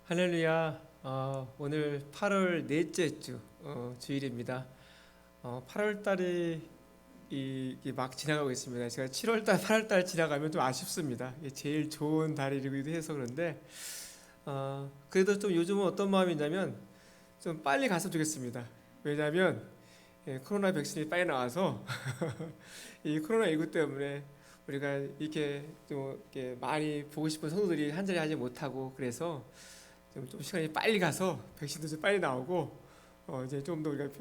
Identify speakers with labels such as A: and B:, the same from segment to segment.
A: 할렐루야. 오늘 8월 넷째 주 주일입니다. 8월 달이 막 지나가고 있습니다. 제가 7월 달, 8월 달 지나가면 좀 아쉽습니다. 이게 제일 좋은 달이기도 해서 그런데 그래도 좀 요즘은 어떤 마음이냐면 좀 빨리 갔으면 좋겠습니다. 왜냐하면 코로나 백신이 빨리 나와서 이 코로나19 때문에 우리가 이렇게 좀 이렇게 많이 보고 싶은 성도들이 한 자리 하지 못하고 그래서 좀 시간이 빨리 가서 백신도 좀 빨리 나오고 이제 좀 더 우리가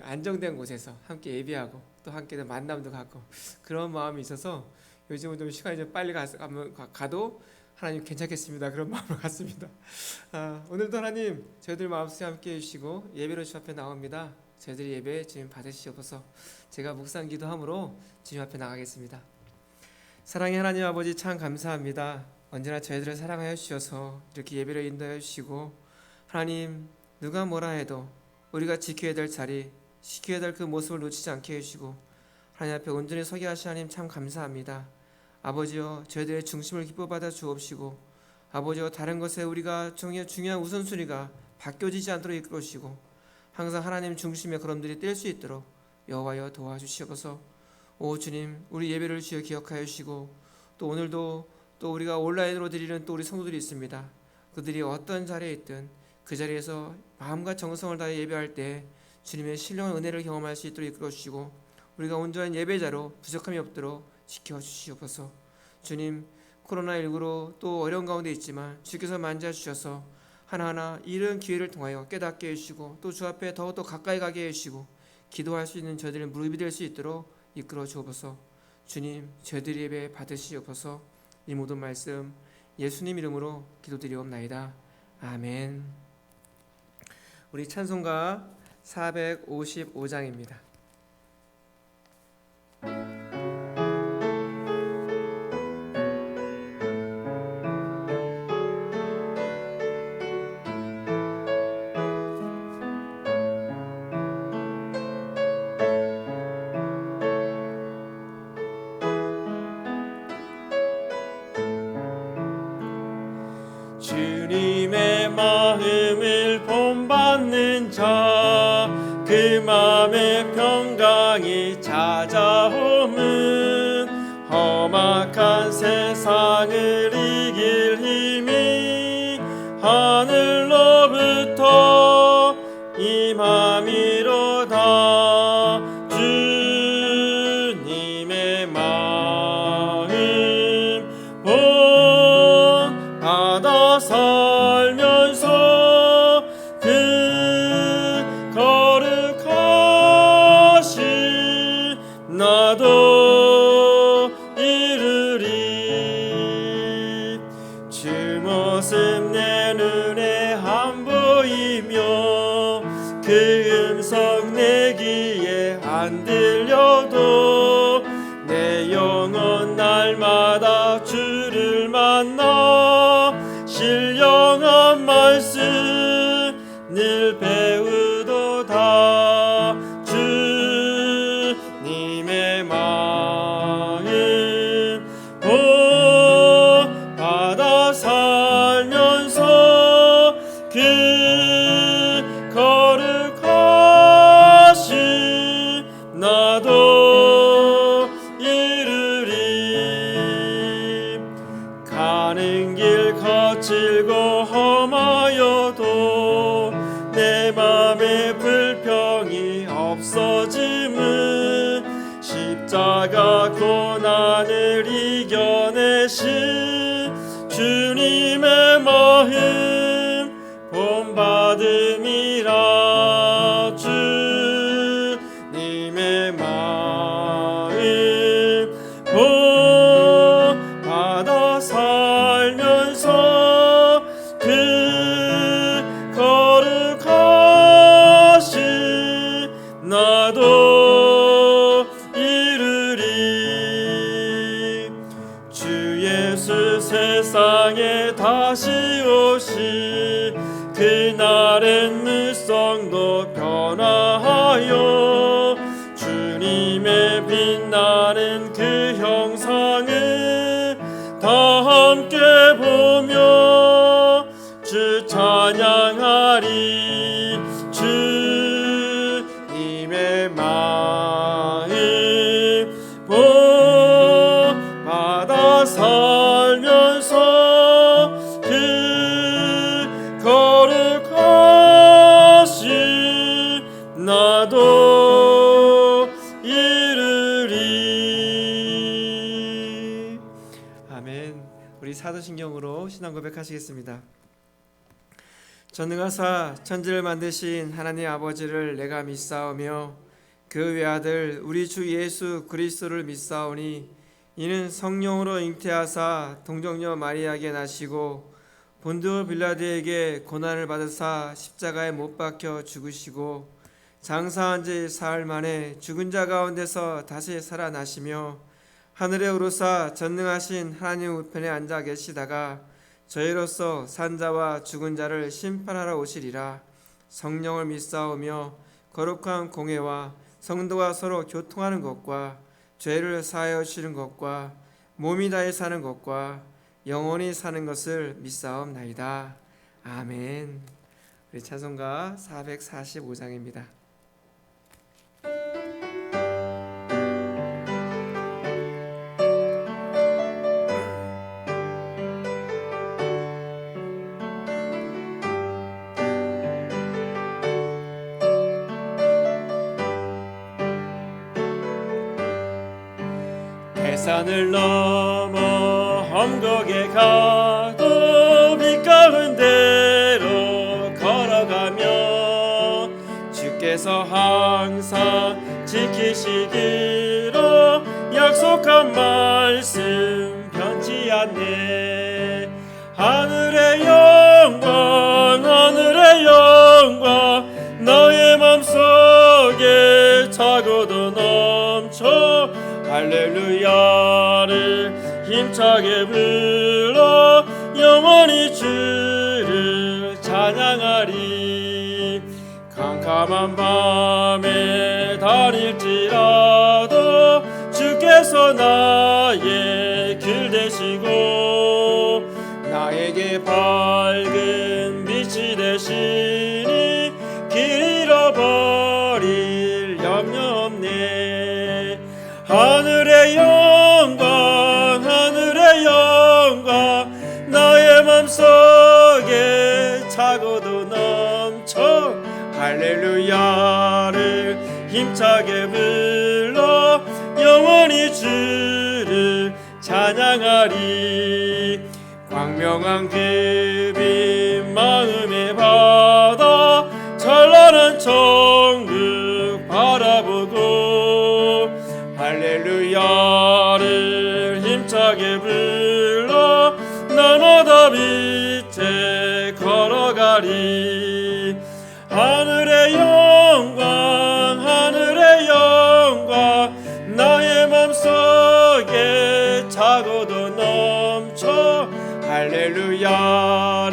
A: 안정된 곳에서 함께 예배하고 또 함께 만남도 갖고 그런 마음이 있어서 요즘은 좀 시간이 좀 빨리 가도 하나님 괜찮겠습니다. 그런 마음을 갖습니다. 오늘도 하나님 저희들 마음속에 함께 해주시고 예배로 주 앞에 나옵니다. 저희들이 예배 주님 받으시옵소서. 제가 묵상 기도함으로 주님 앞에 나가겠습니다. 사랑의 하나님 아버지 참 감사합니다. 언제나 저희들을 사랑하여 주셔서 이렇게 예배를 인도하여 주시고 하나님 누가 뭐라 해도 우리가 지켜야 될 자리 지켜야 될 그 모습을 놓치지 않게 해주시고 하나님 앞에 온전히 서게 하신 하나님 참 감사합니다. 아버지여 저희들의 중심을 기뻐 받아 주옵시고 아버지여 다른 것에 우리가 중요한 우선순위가 바뀌어지지 않도록 이끌어 주시고 항상 하나님 중심의 걸음들이 뗄 수 있도록 여호와여 도와주시옵소서. 오 주님 우리 예배를 주여 기억하여 주시고 또 오늘도 또 우리가 온라인으로 드리는 또 우리 성도들이 있습니다. 그들이 어떤 자리에 있든 그 자리에서 마음과 정성을 다해 예배할 때 주님의 신령한 은혜를 경험할 수 있도록 이끌어 주시고 우리가 온전한 예배자로 부족함이 없도록 지켜주시옵소서. 주님 코로나19로 또 어려운 가운데 있지만 주께서 만져주셔서 하나하나 이런 기회를 통하여 깨닫게 해주시고 또 주 앞에 더욱더 가까이 가게 해주시고 기도할 수 있는 저희들의 무릎이 될 수 있도록 이끌어 주옵소서. 주님 저희들의 예배 받으시옵소서. 이 모든 말씀 예수님 이름으로 기도드리옵나이다. 아멘. 우리 찬송가 455장입니다. 주님의 마음을 본받는 자 그 마음의 평강이 찾아오면 험악한 세상을 이길 힘이 하늘로부터 임함이로다. 주님의 마음 본받아 살면서 그 거룩하신 나도 이르리. 주 모습 내 눈에 안 보이며 그 음성 내 귀에 안 들려도 내 영혼 날마다 주를 만나 신령한 말씀 늘 배우도다. 주님의 마음 본받아 살면서 그 거룩하신 나도 이르리. 가는 길 거칠고 험하여도 내 맘에 불평이 없어짐은 십자가 고난을 이겨내신 주님의 마음 본받음이라. 주님의 마음 본받아 살면서 그 거룩하신 나도 이르리. 주 예수 세상에 다시 오시 그날엔 물성도 변화하여 주님의 빛나는 그 형상을 다 함께 보며 주 찬 사도신경으로 신앙 고백하시겠습니다. 전능하사 천지를 만드신 하나님 아버지를 내가 믿사오며 그 외아들 우리 주 예수 그리스도를 믿사오니 이는 성령으로 잉태하사 동정녀 마리아에게 나시고 본드 빌라드에게 고난을 받으사 십자가에 못 박혀 죽으시고 장사한 지 사흘 만에 죽은 자 가운데서 다시 살아나시며 하늘에 오르사 전능하신 하나님 우편에 앉아 계시다가 저희로서 산자와 죽은 자를 심판하러 오시리라. 성령을 믿사오며 거룩한 공회와 성도가 서로 교통하는 것과 죄를 사하여 주시는 것과 몸이 다해 사는 것과 영원히 사는 것을 믿사옵나이다. 아멘. 우리 찬송가 445장입니다.
B: 산을 넘어 험곡에 가도 빛 가운데로 걸어가며 주께서 항상 지키시기로 약속한 말씀 변치 않네. 하늘의 영광 하늘의 영광 너의 맘속에 차고도 넘쳐 할렐루야를 힘차게 불러 영원히 주를 찬양하리. 캄캄한 밤에 다닐지라도 주께서 나의 길 되시고 나에게 밝은 빛이 되시니 길 잃어버릴 염려 없네. 하늘의 영광 하늘의 영광 나의 맘속에 차고도 넘쳐 할렐루야를 힘차게 불러 영원히 주를 찬양하리. 광명한 그 빛 마음에 받아 찬란한 천국 바라보고 할렐루야를 힘차게 불러 날마다 빛에 걸어가리. 하늘의 영광 하늘의 영광 나의 맘속에 차고도 넘쳐 할렐루야를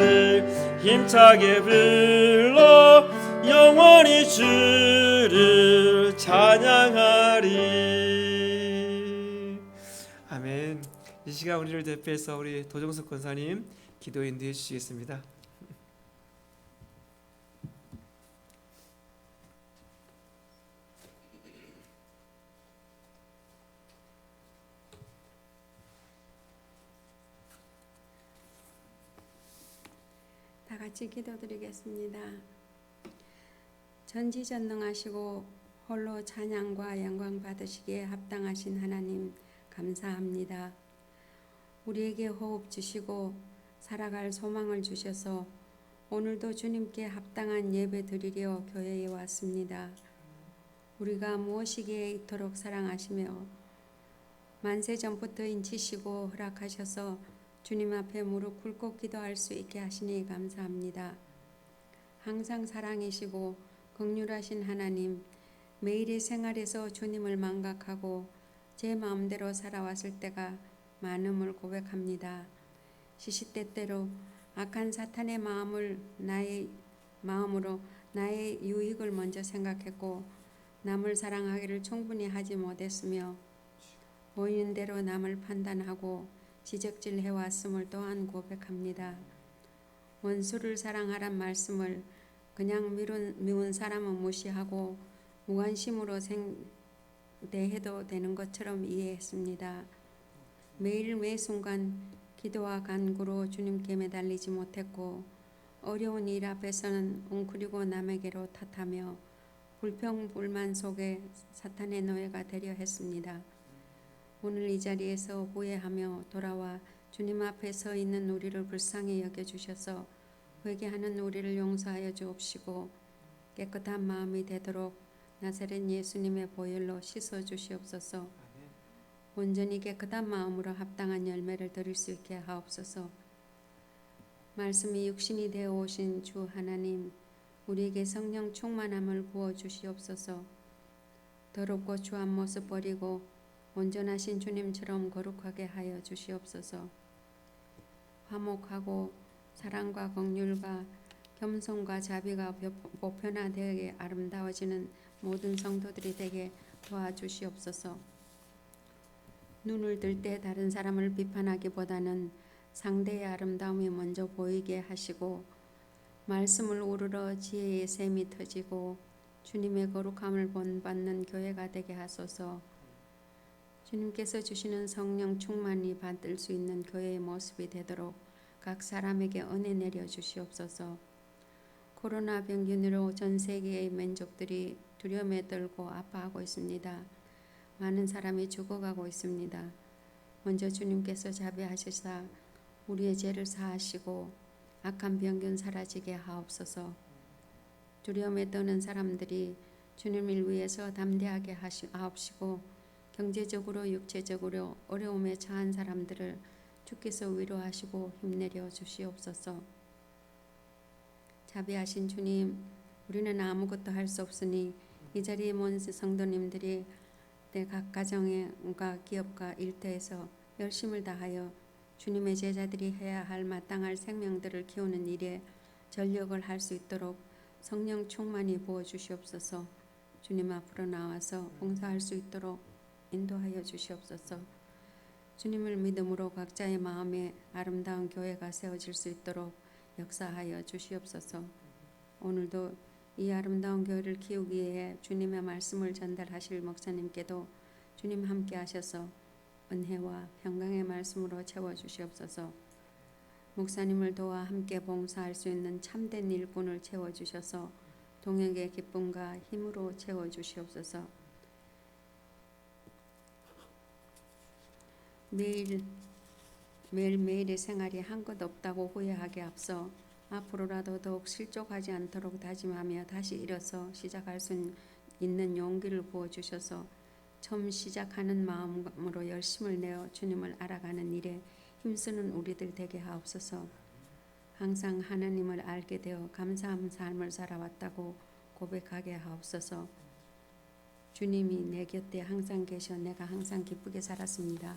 B: 힘차게 불러 영원히 주를 찬양하리.
A: 아멘. 이 시간 우리를 대표해서 우리 도정석 권사님 기도 인도해 주시겠습니다.
C: 다 같이 기도드리겠습니다. 전지전능하시고 홀로 찬양과 영광 받으시기에 합당하신 하나님 감사합니다. 우리에게 호흡 주시고 살아갈 소망을 주셔서 오늘도 주님께 합당한 예배 드리려 교회에 왔습니다. 우리가 무엇이기에 이토록 사랑하시며 만세 전부터 인치시고 허락하셔서 주님 앞에 무릎 꿇고 기도할 수 있게 하시니 감사합니다. 항상 사랑이시고 긍휼하신 하나님, 매일의 생활에서 주님을 망각하고 제 마음대로 살아왔을 때가 많음을 고백합니다. 시시때때로 악한 사탄의 마음으로 나의 유익을 먼저 생각했고 남을 사랑하기를 충분히 하지 못했으며 보이는 대로 남을 판단하고 지적질 해왔음을 또한 고백합니다. 원수를 사랑하란 말씀을 그냥 미운 사람은 무시하고 무관심으로 대해도 되는 것처럼 이해했습니다. 매일 매 순간 기도와 간구로 주님께 매달리지 못했고 어려운 일 앞에서는 웅크리고 남에게로 탓하며 불평불만 속에 사탄의 노예가 되려 했습니다. 오늘 이 자리에서 후회하며 돌아와 주님 앞에 서 있는 우리를 불쌍히 여겨주셔서 회개하는 우리를 용서하여 주옵시고 깨끗한 마음이 되도록 나사렛 예수님의 보혈로 씻어 주시옵소서. 온전히 깨끗한 마음으로 합당한 열매를 드릴 수 있게 하옵소서. 말씀이 육신이 되어 오신 주 하나님, 우리에게 성령 충만함을 부어 주시옵소서. 더럽고 추한 모습 버리고 온전하신 주님처럼 거룩하게 하여 주시옵소서. 화목하고 사랑과 긍휼과 겸손과 자비가 보편화되게 아름다워지는 모든 성도들이 되게 도와주시옵소서. 눈을 들 때 다른 사람을 비판하기보다는 상대의 아름다움이 먼저 보이게 하시고 말씀을 우러러 지혜의 샘이 터지고 주님의 거룩함을 본받는 교회가 되게 하소서. 주님께서 주시는 성령 충만히 받을 수 있는 교회의 모습이 되도록 각 사람에게 은혜 내려 주시옵소서. 코로나 병균으로 전 세계의 민족들이 두려움에 떨고 아파하고 있습니다. 많은 사람이 죽어가고 있습니다. 먼저 주님께서 자비하시사 우리의 죄를 사하시고 악한 병균 사라지게 하옵소서. 두려움에 떠는 사람들이 주님을 위해서 담대하게 하옵시고 경제적으로 육체적으로 어려움에 처한 사람들을 주께서 위로하시고 힘내려 주시옵소서. 자비하신 주님, 우리는 아무것도 할 수 없으니 이 자리에 모인 성도님들이 각 가정과 기업과 일터에서 열심을 다하여 주님의 제자들이 해야 할 마땅할 생명들을 키우는 일에 전력을 할 수 있도록 성령 충만히 부어 주시옵소서. 주님 앞으로 나와서 봉사할 수 있도록 인도하여 주시옵소서. 주님을 믿음으로 각자의 마음에 아름다운 교회가 세워질 수 있도록 역사하여 주시옵소서. 오늘도 이 아름다운 교회를 키우기 위해 주님의 말씀을 전달하실 목사님께도 주님 함께 하셔서 은혜와 평강의 말씀으로 채워주시옵소서. 목사님을 도와 함께 봉사할 수 있는 참된 일꾼을 채워주셔서 동역의 기쁨과 힘으로 채워주시옵소서. 매일매일의 생활이 한 것 없다고 후회하기 앞서 앞으로라도 더욱 실족하지 않도록 다짐하며 다시 일어서 시작할 수 있는 용기를 부어주셔서 처음 시작하는 마음으로 열심을 내어 주님을 알아가는 일에 힘쓰는 우리들 되게 하옵소서. 항상 하나님을 알게 되어 감사한 삶을 살아왔다고 고백하게 하옵소서. 주님이 내 곁에 항상 계셔 내가 항상 기쁘게 살았습니다.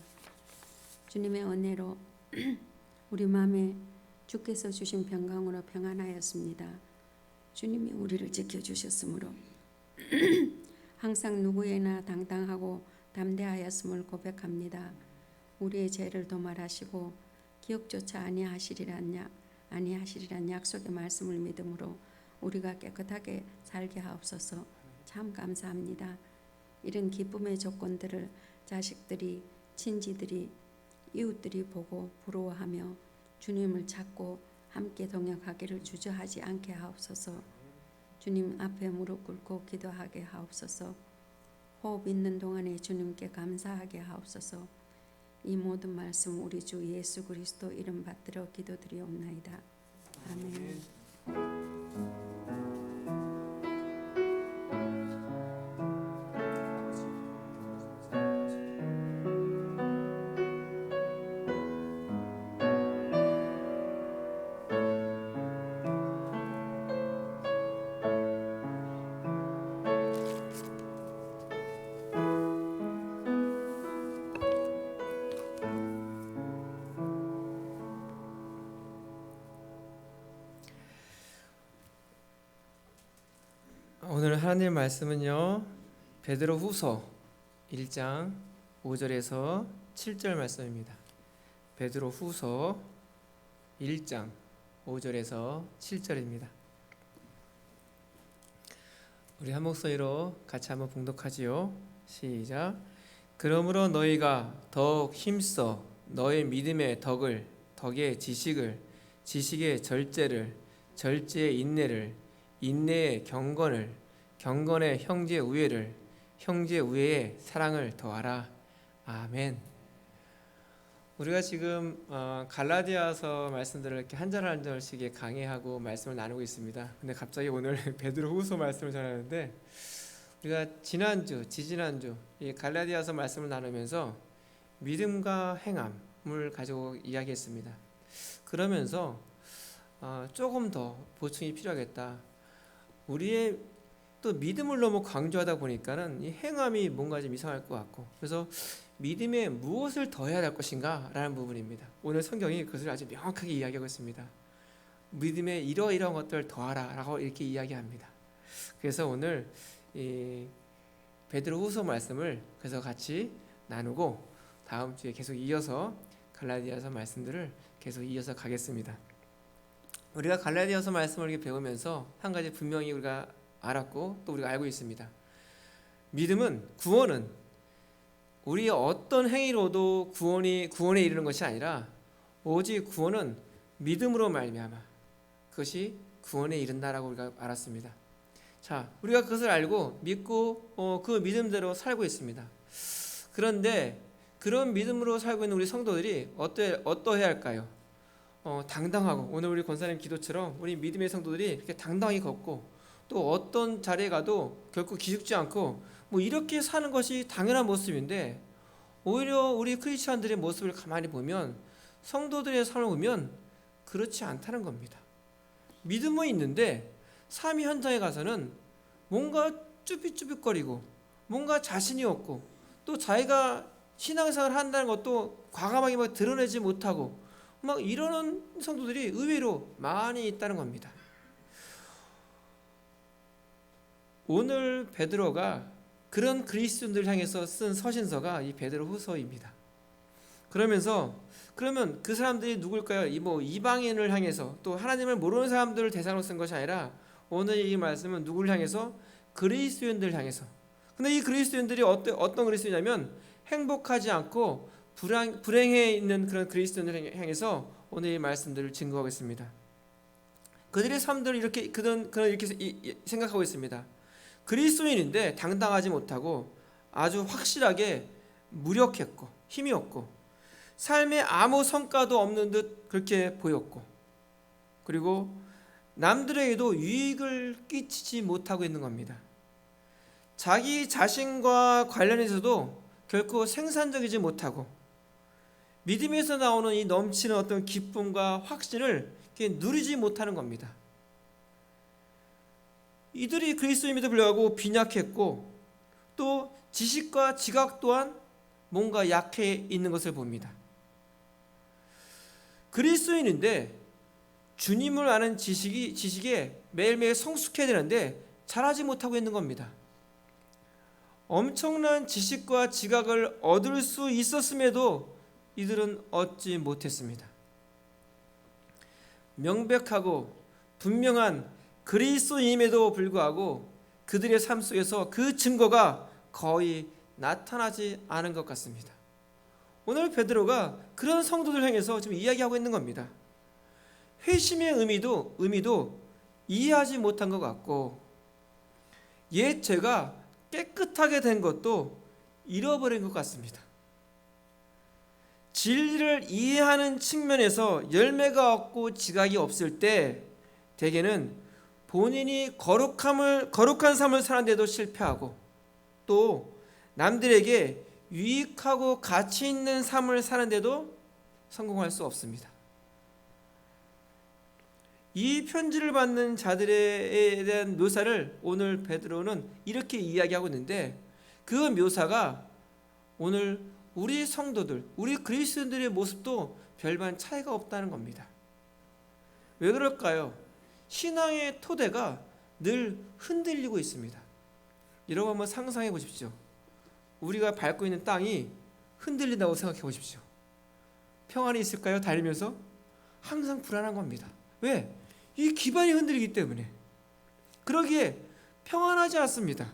C: 주님의 은혜로 우리 마음에 주께서 주신 평강으로 평안하였습니다. 주님이 우리를 지켜주셨으므로 항상 누구에나 당당하고 담대하였음을 고백합니다. 우리의 죄를 도말하시고 기억조차 아니하시리란 약속의 말씀을 믿음으로 우리가 깨끗하게 살게 하옵소서. 참 감사합니다. 이런 기쁨의 조건들을 자식들이, 친지들이, 이웃들이 보고 부러워하며 주님을 찾고 함께 동역하기를 주저하지 않게 하옵소서. 주님 앞에 무릎 꿇고 기도하게 하옵소서. 호흡 있는 동안에 주님께 감사하게 하옵소서. 이 모든 말씀 우리 주 예수 그리스도 이름 받들어 기도드리옵나이다. 아멘.
A: 오늘 하나님 말씀은요, 베드로후서 1장 5절에서 7절 말씀입니다. 베드로후서 1장 5절에서 7절입니다. 우리 한 목소리로 같이 한번 봉독하지요. 시작. 그러므로 너희가 더욱 힘써 너의 믿음의 덕의 지식을, 지식의 절제를, 절제의 인내를, 인내의 경건을, 경건의 형제 우애를, 형제 우애의 사랑을 더하라. 아멘. 우리가 지금 갈라디아서 말씀들을 이렇게 한 절 한 절씩 강의하고 말씀을 나누고 있습니다. 근데 갑자기 오늘 베드로후서 말씀을 전하는데 우리가 지지난주 이 갈라디아서 말씀을 나누면서 믿음과 행함을 가지고 이야기했습니다. 그러면서 조금 더 보충이 필요하겠다. 우리의 또 믿음을 너무 강조하다 보니까는 이 행함이 뭔가 좀 이상할 것 같고, 그래서 믿음에 무엇을 더해야 할 것인가 라는 부분입니다. 오늘 성경이 그것을 아주 명확하게 이야기하고 있습니다. 믿음에 이러이러한 것들을 더하라 라고 이렇게 이야기합니다. 그래서 오늘 이 베드로후서 말씀을 그래서 같이 나누고 다음 주에 계속 이어서 갈라디아서 말씀들을 계속 이어서 가겠습니다. 우리가 갈라디아서 말씀을 이렇게 배우면서 한 가지 분명히 우리가 알았고 또 우리가 알고 있습니다. 믿음은, 구원은 우리의 어떤 행위로도 구원에 이르는 것이 아니라 오직 구원은 믿음으로 말미암아 그것이 구원에 이른다라고 우리가 알았습니다. 자, 우리가 그것을 알고 믿고 그 믿음대로 살고 있습니다. 그런데 그런 믿음으로 살고 있는 우리 성도들이 어떠해야 할까요? 당당하고, 오늘 우리 권사님 기도처럼 우리 믿음의 성도들이 이렇게 당당히 걷고 또 어떤 자리에 가도 결코 기죽지 않고 뭐 이렇게 사는 것이 당연한 모습인데, 오히려 우리 크리스천들의 모습을 가만히 보면, 성도들의 삶을 보면 그렇지 않다는 겁니다. 믿음은 있는데 삶의 현장에 가서는 뭔가 쭈삣쭈삣거리고 뭔가 자신이 없고 또 자기가 신앙생활을 한다는 것도 과감하게 막 드러내지 못하고 막 이러는 성도들이 의외로 많이 있다는 겁니다. 오늘 베드로가 그런 그리스도인들을 향해서 쓴 서신서가 이 베드로후서입니다. 그러면 그 사람들이 누굴까요? 이방인을 향해서, 또 하나님을 모르는 사람들을 대상으로 쓴 것이 아니라 오늘 이 말씀은 누구를 향해서? 그리스도인들을 향해서. 근데 이 그리스도인들이 어떤 그리스도냐면 행복하지 않고 불행해 있는 그런 그리스도인들을 향해서 오늘 이 말씀들을 증거하겠습니다. 그들의 삶들을 이렇게 생각하고 있습니다. 그리스도인인데 당당하지 못하고 아주 확실하게 무력했고 힘이 없고 삶에 아무 성과도 없는 듯 그렇게 보였고, 그리고 남들에게도 유익을 끼치지 못하고 있는 겁니다. 자기 자신과 관련해서도 결코 생산적이지 못하고 믿음에서 나오는 이 넘치는 어떤 기쁨과 확신을 누리지 못하는 겁니다. 이들이 그리스도인임에도 불구하고 빈약했고 또 지식과 지각 또한 뭔가 약해 있는 것을 봅니다. 그리스도인인데 주님을 아는 지식에 매일매일 성숙해야 되는데 잘하지 못하고 있는 겁니다. 엄청난 지식과 지각을 얻을 수 있었음에도 이들은 얻지 못했습니다. 명백하고 분명한 그리스도임에도 불구하고 그들의 삶 속에서 그 증거가 거의 나타나지 않은 것 같습니다. 오늘 베드로가 그런 성도들 향해서 지금 이야기하고 있는 겁니다. 회심의 의미도 이해하지 못한 것 같고, 옛 죄가 깨끗하게 된 것도 잃어버린 것 같습니다. 진리를 이해하는 측면에서 열매가 없고 지각이 없을 때 대개는 본인이 거룩한 삶을 사는데도 실패하고 또 남들에게 유익하고 가치 있는 삶을 사는데도 성공할 수 없습니다. 이 편지를 받는 자들에 대한 묘사를 오늘 베드로는 이렇게 이야기하고 있는데, 그 묘사가 오늘 우리 성도들, 우리 그리스도인들의 모습도 별반 차이가 없다는 겁니다. 왜 그럴까요? 신앙의 토대가 늘 흔들리고 있습니다. 여러분 한번 상상해 보십시오. 우리가 밟고 있는 땅이 흔들린다고 생각해 보십시오. 평안이 있을까요? 달리면서? 항상 불안한 겁니다. 왜? 이 기반이 흔들리기 때문에. 그러기에 평안하지 않습니다.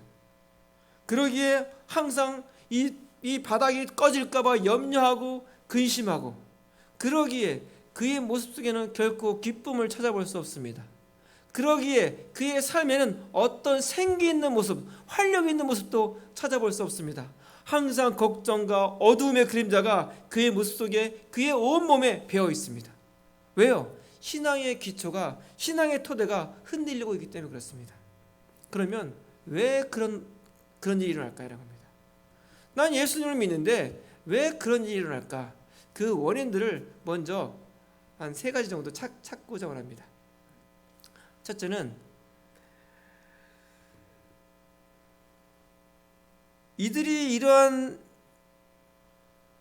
A: 그러기에 항상 이 바닥이 꺼질까봐 염려하고 근심하고, 그러기에 그의 모습 속에는 결코 기쁨을 찾아볼 수 없습니다. 그러기에 그의 삶에는 어떤 생기 있는 모습, 활력 있는 모습도 찾아볼 수 없습니다. 항상 걱정과 어두움의 그림자가 그의 모습 속에 그의 온몸에 배어 있습니다. 왜요? 신앙의 기초가, 신앙의 토대가 흔들리고 있기 때문에 그렇습니다. 그러면 왜 그런 일이 일어날까요? 라고 합니다. 난 예수님을 믿는데 왜 그런 일이 일어날까? 그 원인들을 먼저 한 3가지 정도 찾고자 합니다. 첫째는 이들이 이러한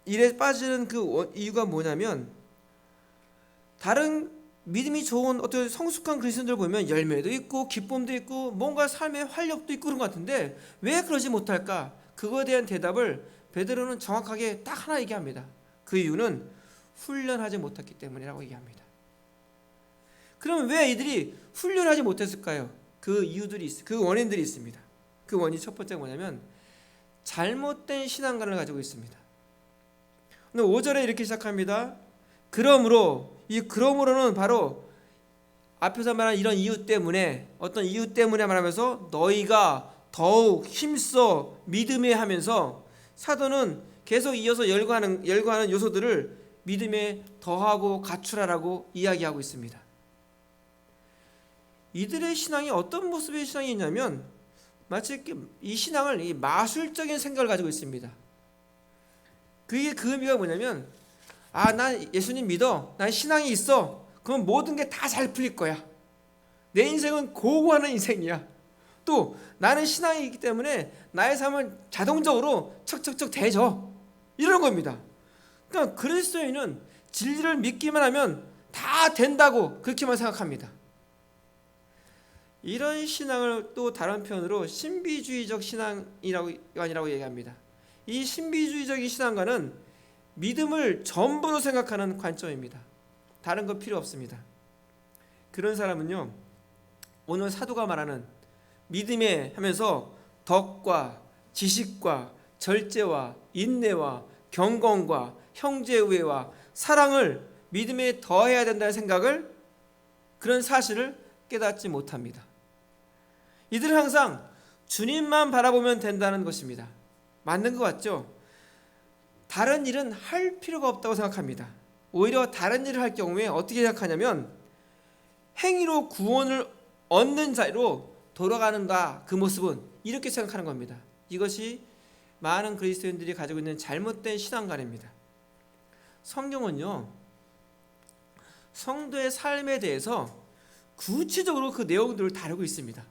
A: 일에 빠지는 그 이유가 뭐냐면, 다른 믿음이 좋은 어떤 성숙한 그리스도인들 보면 열매도 있고 기쁨도 있고 뭔가 삶의 활력도 있고 그런 것 같은데 왜 그러지 못할까? 그거에 대한 대답을 베드로는 정확하게 딱 하나 얘기합니다. 그 이유는 훈련하지 못했기 때문이라고 얘기합니다. 그러면 왜 이들이 훈련하지 못했을까요? 그 이유들이 그 원인들이 있습니다. 그 원인 첫 번째가 뭐냐면 잘못된 신앙관을 가지고 있습니다. 오늘 5절에 이렇게 시작합니다. 그러므로, 이 그러므로는 바로 앞에서 말한 이런 이유 때문에, 어떤 이유 때문에 말하면서 너희가 더욱 힘써 믿음에 하면서, 사도는 계속 이어서 열거하는 요소들을 믿음에 더하고 갖추라라고 이야기하고 있습니다. 이들의 신앙이 어떤 모습의 신앙이 있냐면 마치 이 신앙을 이 마술적인 생각을 가지고 있습니다. 그게 그 의미가 뭐냐면, 난 예수님 믿어, 난 신앙이 있어, 그럼 모든 게 다 잘 풀릴 거야, 내 인생은 고고하는 인생이야, 또 나는 신앙이 있기 때문에 나의 삶은 자동적으로 척척척 되죠, 이런 겁니다. 그러니까 그리스도인은 진리를 믿기만 하면 다 된다고 그렇게만 생각합니다. 이런 신앙을 또 다른 표현으로 신비주의적 신앙이라고 얘기합니다. 이 신비주의적인 신앙과는 믿음을 전부로 생각하는 관점입니다. 다른 거 필요 없습니다. 그런 사람은요, 오늘 사도가 말하는 믿음에 하면서 덕과 지식과 절제와 인내와 경건과 형제우애와 사랑을 믿음에 더해야 된다는 생각을, 그런 사실을 깨닫지 못합니다. 이들은 항상 주님만 바라보면 된다는 것입니다. 맞는 것 같죠? 다른 일은 할 필요가 없다고 생각합니다. 오히려 다른 일을 할 경우에 어떻게 생각하냐면 행위로 구원을 얻는 자로 돌아가는가, 그 모습은 이렇게 생각하는 겁니다. 이것이 많은 그리스도인들이 가지고 있는 잘못된 신앙관입니다. 성경은요, 성도의 삶에 대해서 구체적으로 그 내용들을 다루고 있습니다.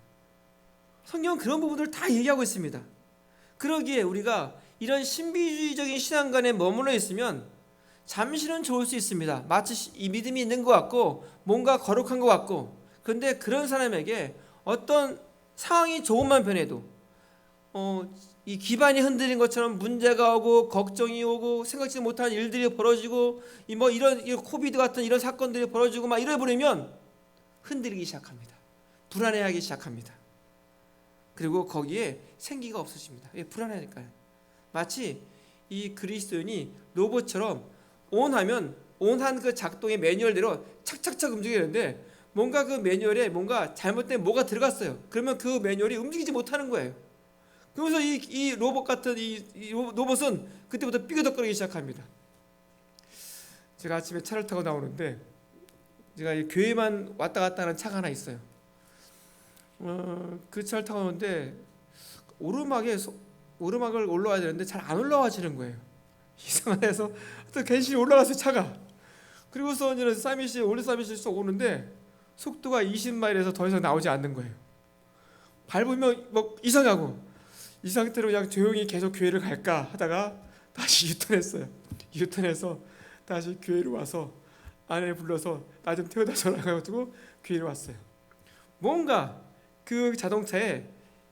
A: 성경은 그런 부분들을 다 얘기하고 있습니다. 그러기에 우리가 이런 신비주의적인 신앙관에 머물러 있으면 잠시는 좋을 수 있습니다. 마치 이 믿음이 있는 것 같고 뭔가 거룩한 것 같고, 그런데 그런 사람에게 어떤 상황이 조금만 변해도 이 기반이 흔들린 것처럼 문제가 오고 걱정이 오고 생각지 못한 일들이 벌어지고 이런 코비드 같은 이런 사건들이 벌어지고 막 이래 버리면 흔들리기 시작합니다. 불안해하기 시작합니다. 그리고 거기에 생기가 없어집니다. 왜? 불안하니까요. 마치 이 그리스도인이 로봇처럼 온하면 온한 그 작동의 매뉴얼대로 착착착 움직이는데 뭔가 그 매뉴얼에 뭔가 잘못된 뭐가 들어갔어요. 그러면 그 매뉴얼이 움직이지 못하는 거예요. 그러면서 이 로봇 같은 이 로봇은 그때부터 삐그덕거리기 시작합니다. 제가 아침에 차를 타고 나오는데 제가 교회만 왔다 갔다 하는 차가 하나 있어요. 그 차를 타고 오는데 오르막을 올라와야 되는데 잘 안 올라와지는 거예요. 이상해서 또 괜시 올라가서 차가, 그리고서 이제 올드 사미시 쏙 오는데 속도가 20마일에서 더 이상 나오지 않는 거예요. 밟으면 뭐 이상하고, 이 상태로 그냥 조용히 계속 교회를 갈까 하다가 다시 유턴해서 다시 교회로 와서 아내 불러서 나 좀 태워다 줘라 해가지고 교회로 왔어요. 뭔가 그 자동차에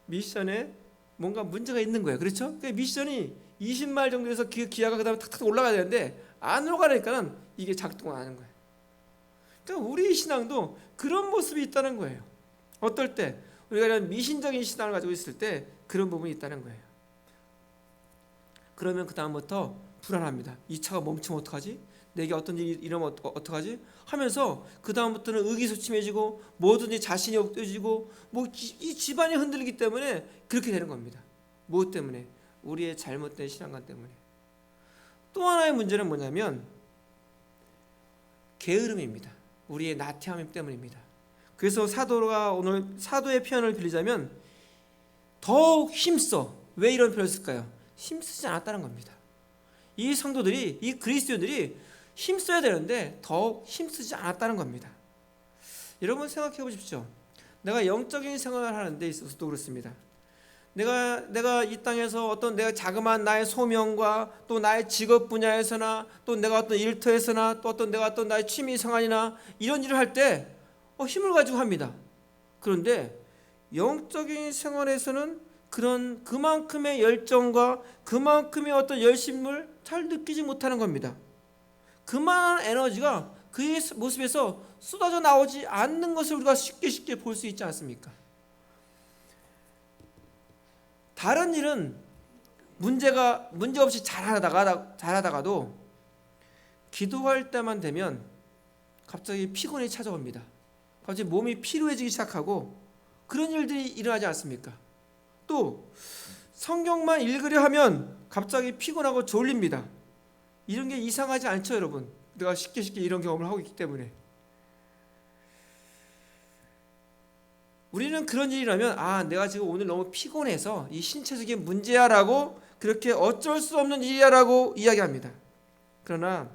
A: 미션에 뭔가 문제가 있는 거예요. 그렇죠? 그 미션이 20마일 정도에서 그 기아가 그 다음에 탁탁 올라가야 되는데 안 올라가니까는 이게 작동을 안 하는 거예요. 그러니까 우리 신앙도 그런 모습이 있다는 거예요. 어떨 때 우리가 이런 미신적인 신앙을 가지고 있을 때 그런 부분이 있다는 거예요. 그러면 그 다음부터 불안합니다. 이 차가 멈추면 어떡하지? 내게 어떤 일이 일어나면 어떡하지? 하면서 그 다음부터는 의기소침해지고 뭐든지 자신이 없어지고 이 집안이 흔들리기 때문에 그렇게 되는 겁니다. 무엇 때문에? 우리의 잘못된 신앙관 때문에. 또 하나의 문제는 뭐냐면 게으름입니다. 우리의 나태함 때문입니다. 그래서 사도가 오늘 사도의 표현을 빌리자면 더욱 힘써. 왜 이런 표현을 쓸까요? 힘쓰지 않았다는 겁니다. 이 성도들이, 이 그리스도인들이 힘써야 되는데 더욱 힘쓰지 않았다는 겁니다. 여러분 생각해 보십시오. 내가 영적인 생활을 하는 데 있어서도 그렇습니다. 내가 이 땅에서 어떤 내가 자그마한 나의 소명과 또 나의 직업 분야에서나 또 내가 어떤 일터에서나 또 어떤 내가 어떤 나의 취미 생활이나 이런 일을 할 때 힘을 가지고 합니다. 그런데 영적인 생활에서는 그만큼의 열정과 그만큼의 어떤 열심을 잘 느끼지 못하는 겁니다. 그만한 에너지가 그의 모습에서 쏟아져 나오지 않는 것을 우리가 쉽게 볼 수 있지 않습니까? 다른 일은 문제없이 잘하다가도 기도할 때만 되면 갑자기 피곤이 찾아옵니다. 갑자기 몸이 피로해지기 시작하고 그런 일들이 일어나지 않습니까? 또 성경만 읽으려 하면 갑자기 피곤하고 졸립니다. 이런 게 이상하지 않죠, 여러분? 내가 쉽게 이런 경험을 하고 있기 때문에. 우리는 그런 일이 나면 내가 지금 오늘 너무 피곤해서 이 신체적인 문제야라고 그렇게 어쩔 수 없는 일이야라고 이야기합니다. 그러나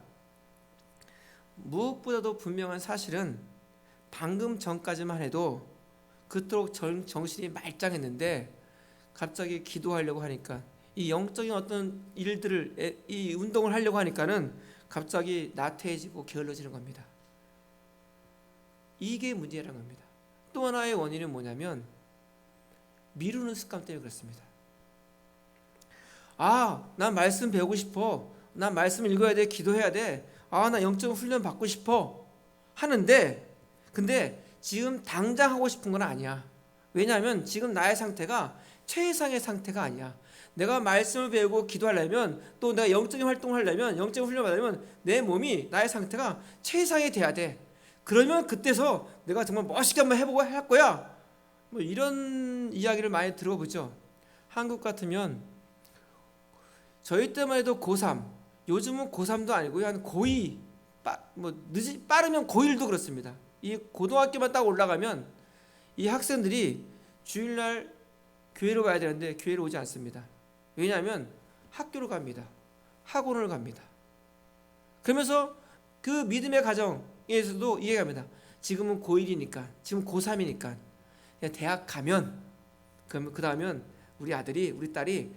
A: 무엇보다도 분명한 사실은 방금 전까지만 해도 그토록 정신이 말짱했는데 갑자기 기도하려고 하니까 이 영적인 어떤 일들을 이 운동을 하려고 하니까는 갑자기 나태해지고 게을러지는 겁니다. 이게 문제라는 겁니다. 또 하나의 원인은 뭐냐면 미루는 습관 때문에 그렇습니다. 난 말씀 배우고 싶어. 난 말씀 읽어야 돼. 기도해야 돼. 나 영적 훈련 받고 싶어. 하는데 근데 지금 당장 하고 싶은 건 아니야. 왜냐하면 지금 나의 상태가 최상의 상태가 아니야. 내가 말씀을 배우고 기도하려면 또 내가 영적인 활동을 하려면 영적 훈련을 받으려면 내 몸이 나의 상태가 최상이 돼야 돼. 그러면 그때서 내가 정말 멋있게 한번 해보고 할 거야. 이런 이야기를 많이 들어보죠. 한국 같으면 저희 때만 해도 고3, 요즘은 고3도 아니고요. 한 고2, 빠르면 고1도 그렇습니다. 이 고등학교만 딱 올라가면 이 학생들이 주일날 교회로 가야 되는데 교회로 오지 않습니다. 왜냐하면 학교로 갑니다. 학원을 갑니다. 그러면서 그 믿음의 가정에서도 이해합니다. 지금은 고1이니까, 지금 고3이니까 그냥 대학 가면 그러면 그 다음엔 우리 아들이 우리 딸이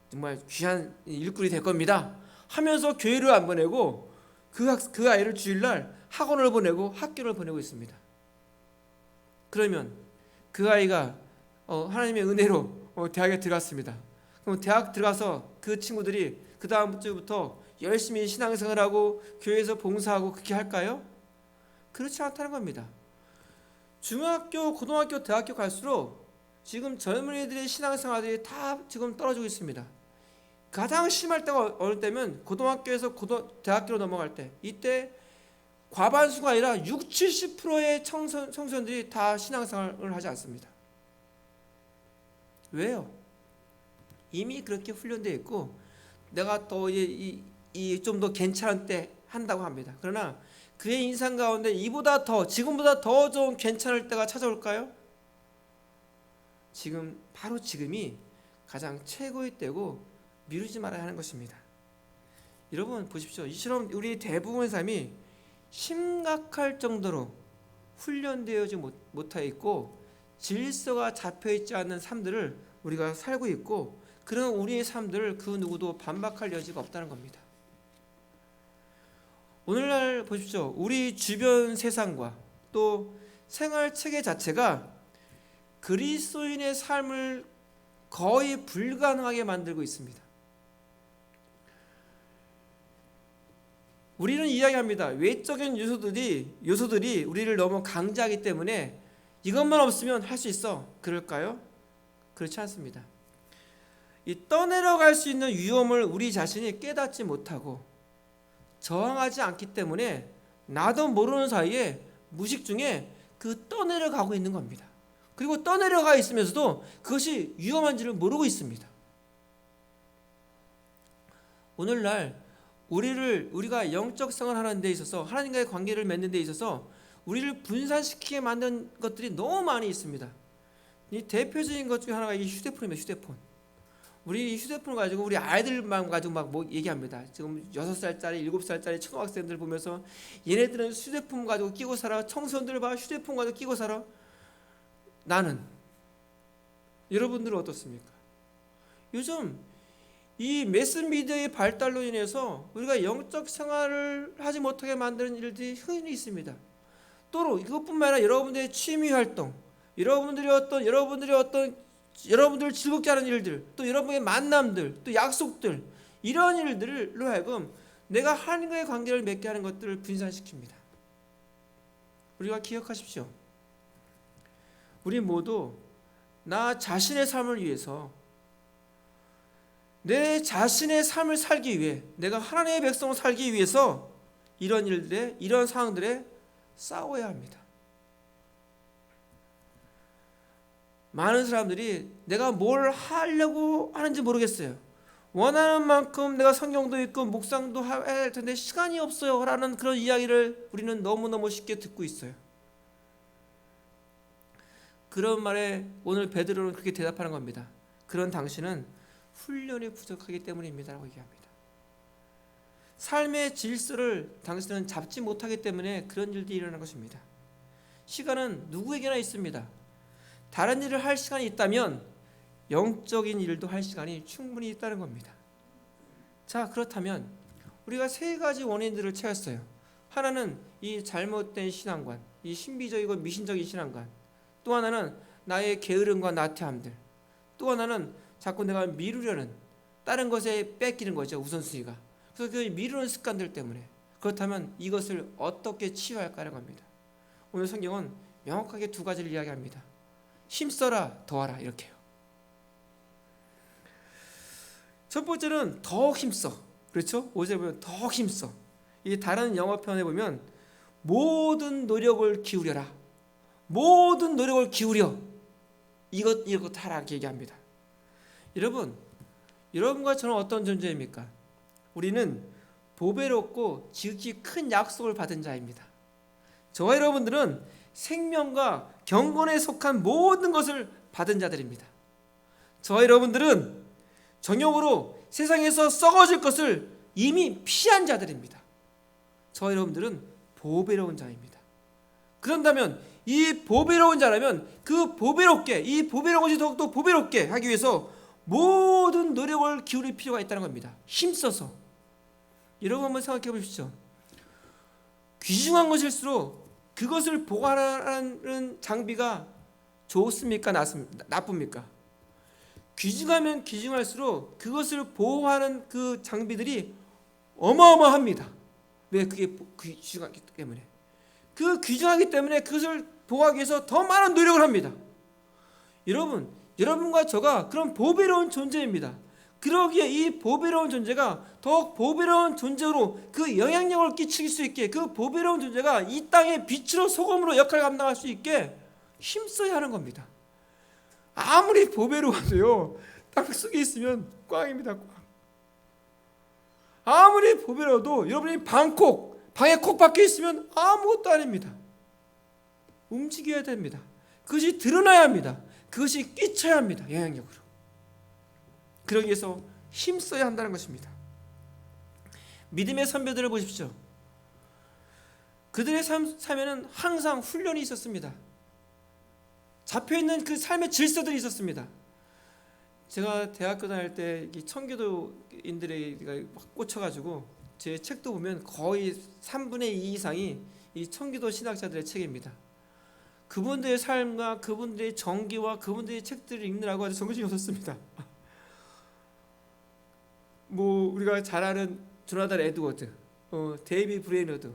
A: 정말 귀한 일꾼이 될 겁니다 하면서 교회를 안 보내고 그 아이를 주일날 학원을 보내고 학교를 보내고 있습니다. 그러면 그 아이가 하나님의 은혜로 대학에 들어갔습니다. 그럼 대학 들어가서 그 친구들이 그 다음 주부터 열심히 신앙생활하고 교회에서 봉사하고 그렇게 할까요? 그렇지 않다는 겁니다. 중학교, 고등학교, 대학교 갈수록 지금 젊은이들의 신앙생활이 다 지금 떨어지고 있습니다. 가장 심할 때가 어느 때면 고등학교에서 대학교로 넘어갈 때, 이때 과반수가 아니라 60-70%의 청소년들이 다 신앙생활을 하지 않습니다. 왜요? 이미 그렇게 훈련되어 있고 내가 더 좀 더 괜찮은 때 한다고 합니다. 그러나 그의 인생 가운데 지금보다 더 좀 괜찮을 때가 찾아올까요? 바로 지금이 가장 최고의 때고 미루지 말아야 하는 것입니다. 여러분 보십시오. 이처럼 우리 대부분의 삶이 심각할 정도로 훈련되어지 못하여 있고 질서가 잡혀있지 않는 삶들을 우리가 살고 있고 그런 우리의 삶들을 그 누구도 반박할 여지가 없다는 겁니다. 오늘날 보십시오. 우리 주변 세상과 또 생활체계 자체가 그리스도인의 삶을 거의 불가능하게 만들고 있습니다. 우리는 이야기합니다. 외적인 요소들이 우리를 너무 강제하기 때문에 이것만 없으면 할 수 있어. 그럴까요? 그렇지 않습니다. 이 떠내려갈 수 있는 위험을 우리 자신이 깨닫지 못하고 저항하지 않기 때문에 나도 모르는 사이에 무식 중에 떠내려가고 있는 겁니다. 그리고 떠내려가 있으면서도 그것이 위험한지를 모르고 있습니다. 오늘날 우리가 영적 생활하는 데 있어서 하나님과의 관계를 맺는 데 있어서 우리를 분산시키게 만든 것들이 너무 많이 있습니다. 이 대표적인 것 중에 하나가 이 휴대폰입니다. 휴대폰. 우리 이 휴대폰을 가지고 우리 아이들만 가지고 막 뭐 얘기합니다. 지금 6살짜리, 7살짜리 초등학생들 보면서 얘네들은 휴대폰 가지고 끼고 살아. 청소년들 봐, 휴대폰 가지고 끼고 살아. 나는 여러분들은 어떻습니까? 요즘 이 매스미디어의 발달로 인해서 우리가 영적 생활을 하지 못하게 만드는 일들이 흔히 있습니다. 또 이것뿐만 아니라 여러분들의 취미 활동, 여러분들을 즐겁게 하는 일들, 또 여러분의 만남들, 또 약속들, 이런 일들로 하여금 내가 하나님과의 관계를 맺게 하는 것들을 분산시킵니다. 우리가 기억하십시오. 우리 모두 나 자신의 삶을 위해서, 내 자신의 삶을 살기 위해, 내가 하나님의 백성을 살기 위해서 이런 일들에, 이런 상황들에 싸워야 합니다. 많은 사람들이 내가 뭘 하려고 하는지 모르겠어요. 원하는 만큼 내가 성경도 읽고 묵상도 해야 할 텐데 시간이 없어요 라는 그런 이야기를 우리는 너무너무 쉽게 듣고 있어요. 그런 말에 오늘 베드로는 그렇게 대답하는 겁니다. 그런 당신은 훈련이 부족하기 때문입니다 라고 얘기합니다. 삶의 질서를 당신은 잡지 못하기 때문에 그런 일들이 일어나는 것입니다. 시간은 누구에게나 있습니다. 다른 일을 할 시간이 있다면 영적인 일도 할 시간이 충분히 있다는 겁니다. 자, 그렇다면 우리가 세 가지 원인들을 찾았어요. 하나는 이 잘못된 신앙관, 이 신비적이고 미신적인 신앙관. 또 하나는 나의 게으름과 나태함들. 또 하나는 자꾸 내가 미루려는, 다른 것에 뺏기는 거죠, 우선순위가. 그래서 그 미루는 습관들 때문에. 그렇다면 이것을 어떻게 치유할까라는 겁니다. 오늘 성경은 명확하게 두 가지를 이야기합니다. 힘써라, 더하라, 이렇게요. 첫 번째는 더 힘써. 그렇죠? 5절에 보면 더 힘써. 이 다른 영어 표현에 보면 모든 노력을 기울여라. 모든 노력을 기울여. 이것 하라 이렇게 얘기합니다. 여러분과 저는 어떤 존재입니까? 우리는 보배롭고 지극히 큰 약속을 받은 자입니다. 저와 여러분들은 생명과 경건에 속한 모든 것을 받은 자들입니다. 저와 여러분들은 정욕으로 세상에서 썩어질 것을 이미 피한 자들입니다. 저와 여러분들은 보배로운 자입니다. 그런다면 이 보배로운 자라면 그 보배롭게, 이 보배로운 것이 더욱더 보배롭게 하기 위해서 모든 노력을 기울일 필요가 있다는 겁니다. 힘써서. 여러분 한번 생각해 보십시오. 귀중한 것일수록 그것을 보관하는 장비가 좋습니까? 나쁩니까? 귀중하면 귀중할수록 그것을 보호하는 그 장비들이 어마어마합니다. 왜? 그게 귀중하기 때문에. 그 귀중하기 때문에 그것을 보호하기 위해서 더 많은 노력을 합니다. 여러분과 저가 그런 보배로운 존재입니다. 그러기에 이 보배로운 존재가 더욱 보배로운 존재로 그 영향력을 끼칠 수 있게, 그 보배로운 존재가 이 땅의 빛으로 소금으로 역할을 감당할 수 있게 힘써야 하는 겁니다. 아무리 보배로워도요, 땅 속에 있으면 꽝입니다. 꽝. 아무리 보배로워도 여러분이 방에 콕 박혀 있으면 아무것도 아닙니다. 움직여야 됩니다. 그것이 드러나야 합니다. 그것이 끼쳐야 합니다. 영향력으로. 그러기 위해서 힘써야 한다는 것입니다. 믿음의 선배들을 보십시오. 그들의 삶에는 항상 훈련이 있었습니다. 잡혀있는 그 삶의 질서들이 있었습니다. 제가 대학교 다닐 때 청교도인들에 꽂혀가지고 제 책도 보면 거의 3분의 2 이상이 이 청교도 신학자들의 책입니다. 그분들의 삶과 그분들의 정기와 그분들의 책들을 읽느라고 아주 정신이 없었습니다. 우리가 잘 아는 조나단 에드워드, 데이비 브레이너드,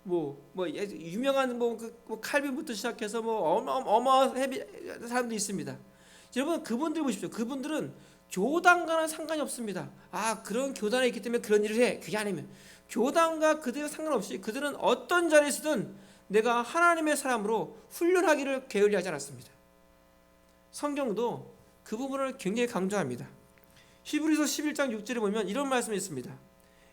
A: 유명한 칼빈부터 시작해서 어마어마한 사람들이 있습니다. 여러분 그분들 보십시오. 그분들은 교단과는 상관이 없습니다. 그런 교단에 있기 때문에 그런 일을 해. 그게 아니면 교단과 그들과 상관없이 그들은 어떤 자리에서든 내가 하나님의 사람으로 훈련하기를 게을리하지 않았습니다. 성경도 그 부분을 굉장히 강조합니다. 히브리서 11장 6절에 보면 이런 말씀이 있습니다.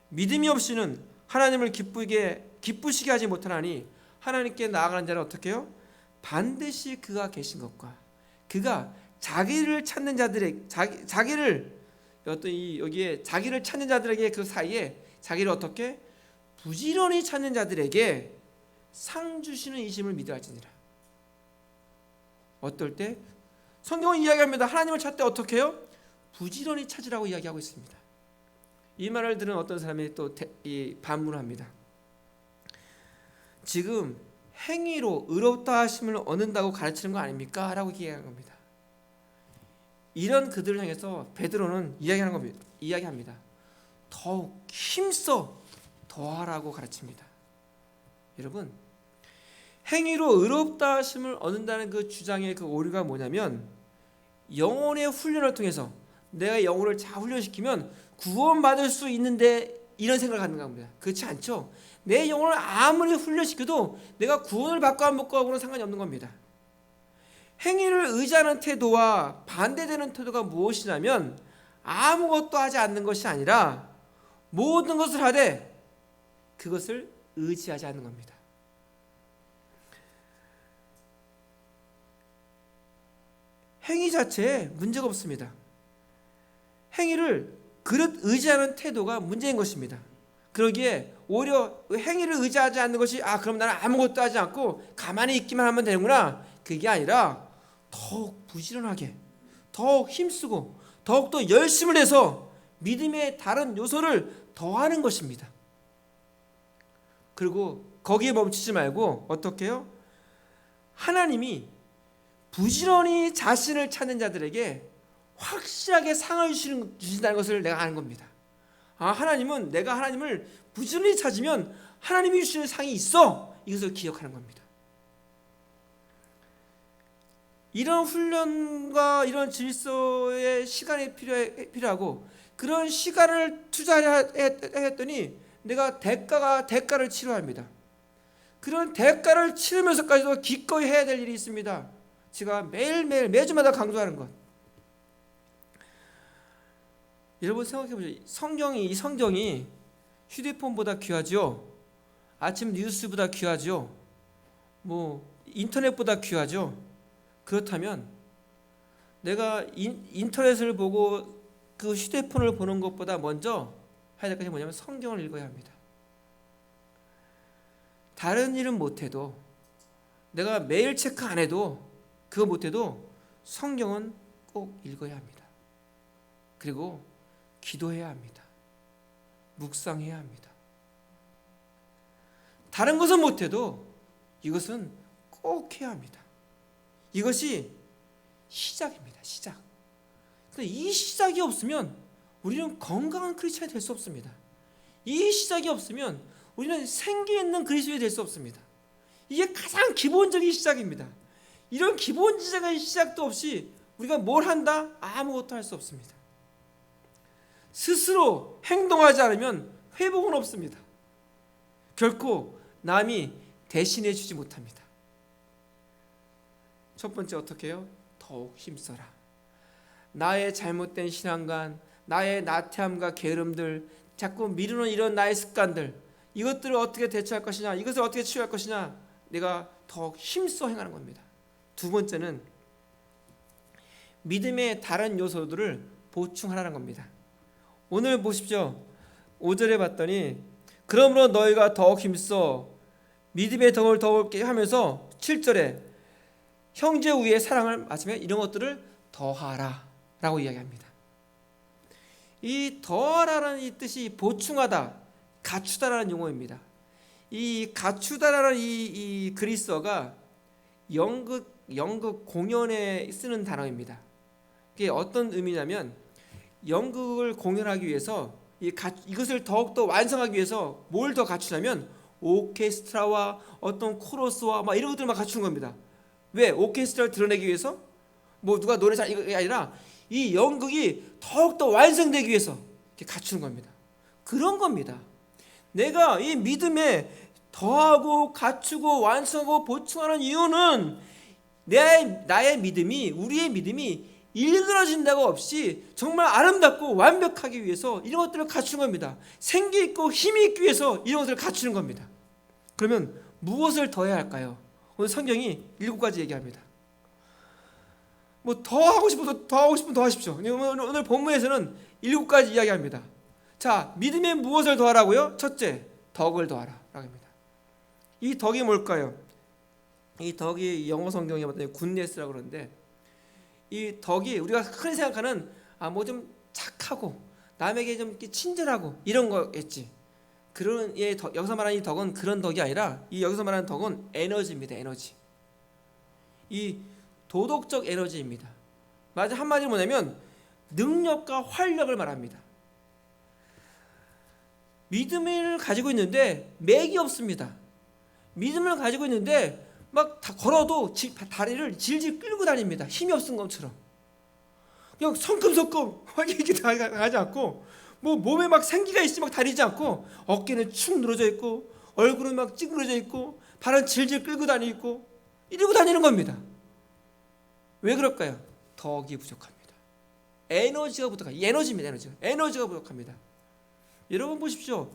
A: 믿음이 없이는 하나님을 기쁘시게 하지 못하나니 하나님께 나아가는 자는 어떻게 해요? 반드시 그가 계신 것과 그가 자기를 찾는 자들의 자기를 여기에 자기를 찾는 자들에게 그 사이에 자기를 어떻게 부지런히 찾는 자들에게 상 주시는 이심을 믿어야 할지니라. 어떨 때? 성경은 이야기합니다. 하나님을 찾을 때 어떻게 해요? 부지런히 찾으라고 이야기하고 있습니다. 이 말을 들은 어떤 사람이 또 반문합니다. 지금 행위로 의롭다 하심을 얻는다고 가르치는 거 아닙니까? 라고 이야기하는 겁니다. 이런 그들을 향해서 베드로는 이야기합니다. 더욱 힘써 더하라고 가르칩니다. 여러분, 행위로 의롭다 하심을 얻는다는 그 주장의 그 오류가 뭐냐면 영혼의 훈련을 통해서 내가 영혼을 잘 훈련시키면 구원받을 수 있는데 이런 생각을 갖는 겁니다. 그렇지 않죠? 내 영혼을 아무리 훈련시켜도 내가 구원을 받고 안 받고는 상관이 없는 겁니다. 행위를 의지하는 태도와 반대되는 태도가 무엇이냐면 아무것도 하지 않는 것이 아니라 모든 것을 하되 그것을 의지하지 않는 겁니다. 행위 자체에 문제가 없습니다. 행위를 그릇 의지하는 태도가 문제인 것입니다. 그러기에 오히려 행위를 의지하지 않는 것이 그럼 나는 아무것도 하지 않고 가만히 있기만 하면 되는구나, 그게 아니라 더욱 부지런하게 더욱 힘쓰고 더욱더 열심을 내서 믿음의 다른 요소를 더하는 것입니다. 그리고 거기에 멈추지 말고 어떻게 해요? 하나님이 부지런히 자신을 찾는 자들에게 확실하게 상을 주신다는 것을 내가 아는 겁니다. 하나님은 내가 하나님을 부지런히 찾으면 하나님이 주시는 상이 있어, 이것을 기억하는 겁니다. 이런 훈련과 이런 질서의 시간이 필요하고 그런 시간을 투자했더니 내가 대가를 치러야 합니다. 그런 대가를 치르면서까지도 기꺼이 해야 될 일이 있습니다. 제가 매일매일 매주마다 강조하는 것. 여러분 생각해보세요. 이 성경이 휴대폰보다 귀하죠. 아침 뉴스보다 귀하죠. 인터넷보다 귀하죠. 그렇다면 내가 인터넷을 보고 그 휴대폰을 보는 것보다 먼저 해야 될 것이 뭐냐면 성경을 읽어야 합니다. 다른 일은 못해도 내가 메일 체크 안 해도 그거 못해도 성경은 꼭 읽어야 합니다. 그리고 기도해야 합니다. 묵상해야 합니다. 다른 것은 못해도 이것은 꼭 해야 합니다. 이것이 시작입니다. 시작. 이 시작이 없으면 우리는 건강한 크리스천이 될 수 없습니다. 이 시작이 없으면 우리는 생기 있는 그리스도인이 될 수 없습니다. 이게 가장 기본적인 시작입니다. 이런 기본적인 시작도 없이 우리가 뭘 한다? 아무것도 할 수 없습니다. 스스로 행동하지 않으면 회복은 없습니다. 결코 남이 대신해 주지 못합니다. 첫 번째 어떻게 해요? 더욱 힘써라. 나의 잘못된 신앙관, 나의 나태함과 게으름들, 자꾸 미루는 이런 나의 습관들, 이것들을 어떻게 대처할 것이냐, 이것을 어떻게 치유할 것이냐, 내가 더욱 힘써 행하는 겁니다. 두 번째는 믿음의 다른 요소들을 보충하라는 겁니다. 오늘 보십시오. 5절에 봤더니 그러므로 너희가 더욱 힘써 믿음의 덕을 더욱 하면서 7절에 형제 우애의 사랑을 마치며 이런 것들을 더하라 라고 이야기합니다. 이 더하라는 이 뜻이 보충하다, 갖추다라는 용어입니다. 이 갖추다라는 이 그리스어가 연극 공연에 쓰는 단어입니다. 이게 어떤 의미냐면 연극을 공연하기 위해서 이것을 더욱더 완성하기 위해서 뭘 더 갖추냐면 오케스트라와 어떤 코러스와 막 이런 것들을 막 갖추는 겁니다. 왜? 오케스트라를 드러내기 위해서? 누가 노래 잘 이게 아니라 이 연극이 더욱더 완성되기 위해서 이렇게 갖추는 겁니다. 그런 겁니다. 내가 이 믿음에 더하고 갖추고 완성하고 보충하는 이유는 나의 믿음이, 우리의 믿음이 일그러진 데가 없이 정말 아름답고 완벽하기 위해서 이런 것들을 갖추는 겁니다. 생기 있고 힘이 있기 위해서 이런 것들을 갖추는 겁니다. 그러면 무엇을 더 해야 할까요? 오늘 성경이 7가지 얘기합니다. 뭐 더 하고 싶으면 더 하십시오. 오늘 본문에서는 7가지 이야기합니다. 자, 믿음에 무엇을 더하라고요? 첫째, 덕을 더하라 라고 합니다. 이 덕이 뭘까요? 이 덕이 영어 성경에 봤더니 굿네스라고 그러는데, 이 덕이 우리가 흔히 생각하는 뭐 좀 착하고 남에게 좀 친절하고 이런 거겠지. 그런 여기서 말하는 이 덕은 그런 덕이 아니라, 이 여기서 말하는 덕은 에너지입니다. 에너지. 이 도덕적 에너지입니다. 맞아, 한마디로 뭐냐면 능력과 활력을 말합니다. 믿음을 가지고 있는데 맥이 없습니다. 믿음을 가지고 있는데 막 다 걸어도 다리를 질질 끌고 다닙니다. 힘이 없은 것처럼. 그냥 성큼성큼 이렇게 가지 않고, 뭐 몸에 막 생기가 있지 막 다니지 않고, 어깨는 축 늘어져 있고, 얼굴은 막 찌그러져 있고, 발은 질질 끌고 다니고, 이러고 다니는 겁니다. 왜 그럴까요? 덕이 부족합니다. 에너지가 부족합니다. 에너지입니다. 에너지가 부족합니다. 여러분 보십시오.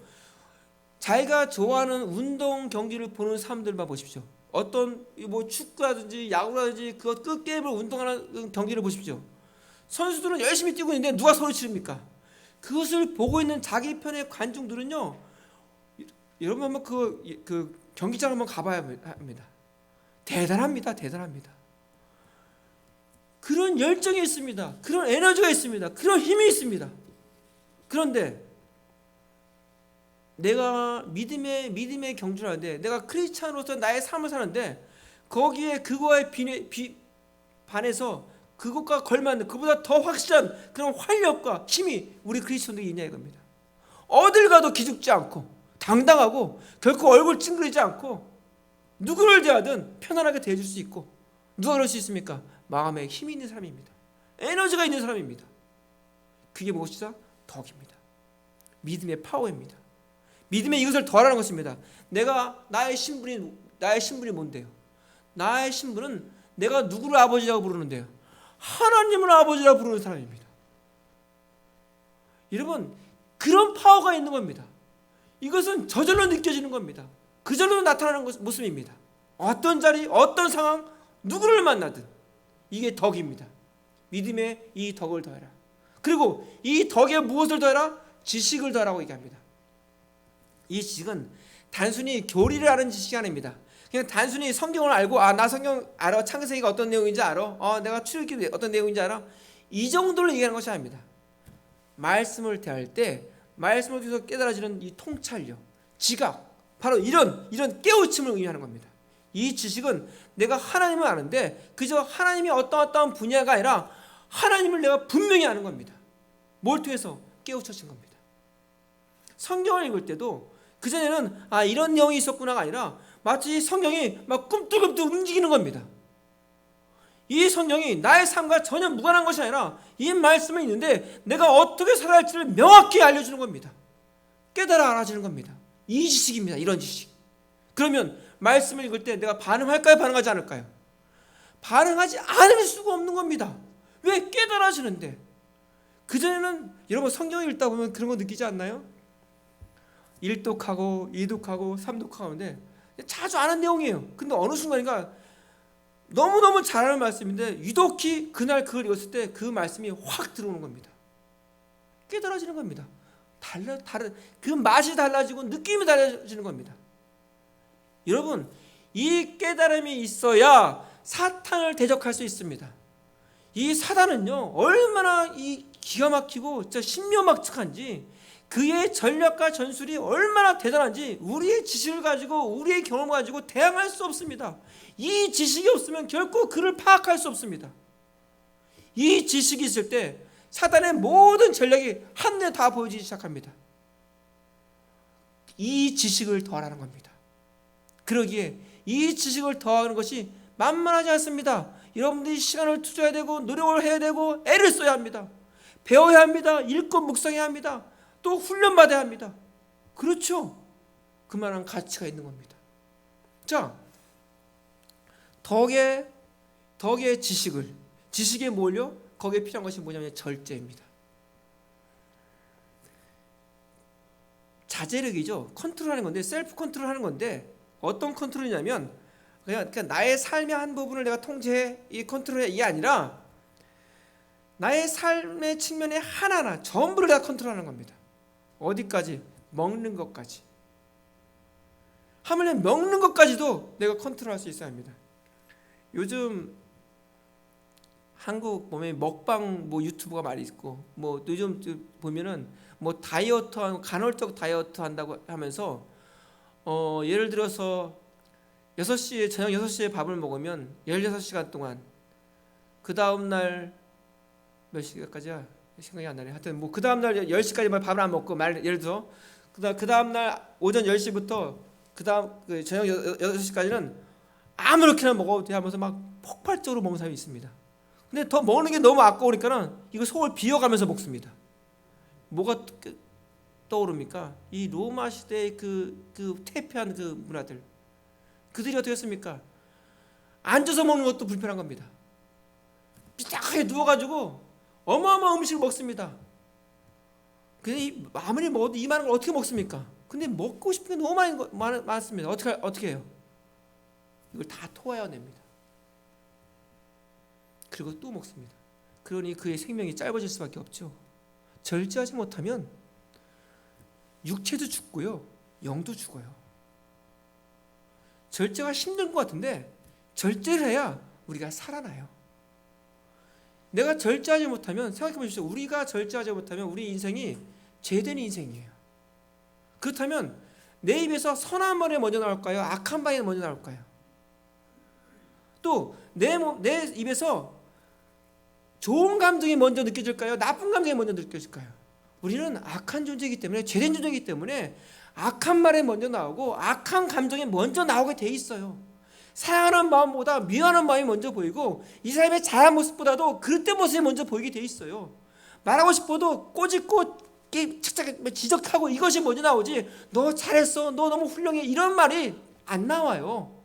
A: 자기가 좋아하는 운동 경기를 보는 사람들만 보십시오. 어떤 뭐 축구라든지 야구라든지 그것 끝게임을 운동하는 경기를 보십시오. 선수들은 열심히 뛰고 있는데 누가 소리 지릅니까? 그것을 보고 있는 자기 편의 관중들은요, 여러분 한번 그 경기장 한번 가봐야 합니다. 대단합니다. 그런 열정이 있습니다. 그런 에너지가 있습니다. 그런 힘이 있습니다. 그런데 내가 믿음의 경주를 하는데, 내가 크리스찬으로서 나의 삶을 사는데, 거기에 그거에 반해서 그것과 걸맞는, 그보다 더 확실한 그런 활력과 힘이 우리 그리스도인들이 있냐 이겁니다. 어딜 가도 기죽지 않고 당당하고 결코 얼굴 찡그리지 않고 누구를 대하든 편안하게 대해줄 수 있고, 누가 그럴 수 있습니까? 마음에 힘이 있는 사람입니다. 에너지가 있는 사람입니다. 그게 무엇이죠? 덕입니다. 믿음의 파워입니다. 믿음의 이것을 더하라는 것입니다. 나의 신분이 뭔데요? 나의 신분은 내가 누구를 아버지라고 부르는데요? 하나님을 아버지라고 부르는 사람입니다. 여러분, 그런 파워가 있는 겁니다. 이것은 저절로 느껴지는 겁니다. 그절로 나타나는 모습입니다. 어떤 자리, 어떤 상황, 누구를 만나든 이게 덕입니다. 믿음의 이 덕을 더해라. 그리고 이 덕에 무엇을 더해라? 지식을 더하라고 얘기합니다. 이 지식은 단순히 교리를 아는 지식이 아닙니다. 그냥 단순히 성경을 알고, 나 성경 알아, 창세기가 어떤 내용인지 알아, 내가 출애굽기 어떤 내용인지 알아, 이 정도로 얘기하는 것이 아닙니다. 말씀을 대할 때 말씀을 통해서 깨달아지는 이 통찰력, 지각, 바로 이런 깨우침을 의미하는 겁니다. 이 지식은 내가 하나님을 아는데 그저 하나님이 어떠한 분야가 아니라 하나님을 내가 분명히 아는 겁니다. 뭘 통해서? 깨우쳐진 겁니다. 성경을 읽을 때도 그전에는 이런 내용이 있었구나가 아니라 마치 성경이 막 꿈틀꿈틀 움직이는 겁니다. 이 성경이 나의 삶과 전혀 무관한 것이 아니라 이 말씀이 있는데 내가 어떻게 살아야 할지를 명확히 알려주는 겁니다. 깨달아 알아지는 겁니다. 이 지식입니다. 이런 지식. 그러면 말씀을 읽을 때 내가 반응할까요? 반응하지 않을까요? 반응하지 않을 수가 없는 겁니다. 왜? 깨달아지는데. 그전에는 여러분 성경을 읽다 보면 그런 거 느끼지 않나요? 1독하고 2독하고 3독하고 하는데 자주 아는 내용이에요. 근데 어느 순간인가 너무너무 잘 아는 말씀인데 유독히 그날 그걸 읽었을 때 그 말씀이 확 들어오는 겁니다. 깨달아지는 겁니다. 다른 그 맛이 달라지고 느낌이 달라지는 겁니다. 여러분, 이 깨달음이 있어야 사탄을 대적할 수 있습니다. 이 사단은요, 얼마나 이 기가 막히고 진짜 신묘막측한지, 그의 전략과 전술이 얼마나 대단한지 우리의 지식을 가지고, 우리의 경험을 가지고 대항할 수 없습니다. 이 지식이 없으면 결코 그를 파악할 수 없습니다. 이 지식이 있을 때 사단의 모든 전략이 한눈에 다 보여지기 시작합니다. 이 지식을 더하라는 겁니다. 그러기에 이 지식을 더하는 것이 만만하지 않습니다. 여러분들이 시간을 투자해야 되고 노력을 해야 되고 애를 써야 합니다. 배워야 합니다. 읽고 묵상해야 합니다. 또 훈련받아야 합니다. 그렇죠? 그만한 가치가 있는 겁니다. 자, 덕의 지식을, 지식의 뭘요? 거기에 필요한 것이 뭐냐면 절제입니다. 자제력이죠. 컨트롤하는 건데, 셀프 컨트롤하는 건데, 어떤 컨트롤이냐면 그러니까 나의 삶의 한 부분을 내가 통제해, 이 컨트롤해, 이게 아니라 나의 삶의 측면의 하나하나 전부를 내가 컨트롤하는 겁니다. 어디까지? 먹는 것까지. 하물며 먹는 것까지도 내가 컨트롤할 수 있어야 합니다. 요즘 한국 보면 먹방 뭐 유튜브가 많이 있고, 뭐 요즘 보면은 뭐 다이어트하고 간헐적 다이어트 한다고 하면서 예를 들어서 6시에 저녁 6시에 밥을 먹으면 16시간 동안 그 다음 날 몇 시까지야? 생각이 안 나네. 하여튼 뭐 그 다음 날 10시까지만 밥을 안 먹고 예를 들어 그 다음 날 오전 10시부터 그다음 저녁 6시까지는 아무렇게나 먹어도 돼 하면서 막 폭발적으로 먹는 사람이 있습니다. 근데 더 먹는 게 너무 아까우니까는 이거 속을 비워가면서 먹습니다. 뭐가 떠오릅니까? 이 로마 시대의 그 퇴폐한 그 문화들, 그들이 어떻게 했습니까? 앉아서 먹는 것도 불편한 겁니다. 삐딱하게 누워가지고 어마어마한 음식을 먹습니다. 근데 아무리 먹어도 이 많은 걸 어떻게 먹습니까? 근데 먹고 싶은 게 너무 많습니다. 어떻게 해요? 이걸 다 토해냅니다. 그리고 또 먹습니다. 그러니 그의 생명이 짧아질 수밖에 없죠. 절제하지 못하면 육체도 죽고요, 영도 죽어요. 절제가 힘든 것 같은데 절제를 해야 우리가 살아나요. 내가 절제하지 못하면, 생각해 보십시오. 우리가 절제하지 못하면 우리 인생이 죄된 인생이에요. 그렇다면 내 입에서 선한 말이 먼저 나올까요? 악한 말이 먼저 나올까요? 또 내 입에서 좋은 감정이 먼저 느껴질까요? 나쁜 감정이 먼저 느껴질까요? 우리는 악한 존재이기 때문에, 죄된 존재이기 때문에 악한 말이 먼저 나오고 악한 감정이 먼저 나오게 돼 있어요. 사랑하는 마음보다 미워하는 마음이 먼저 보이고, 이 사람의 잘한 모습보다도 그릇된 모습이 먼저 보이게 돼 있어요. 말하고 싶어도 꼬집고 지적하고 이것이 먼저 나오지, 너 잘했어, 너 너무 훌륭해, 이런 말이 안 나와요.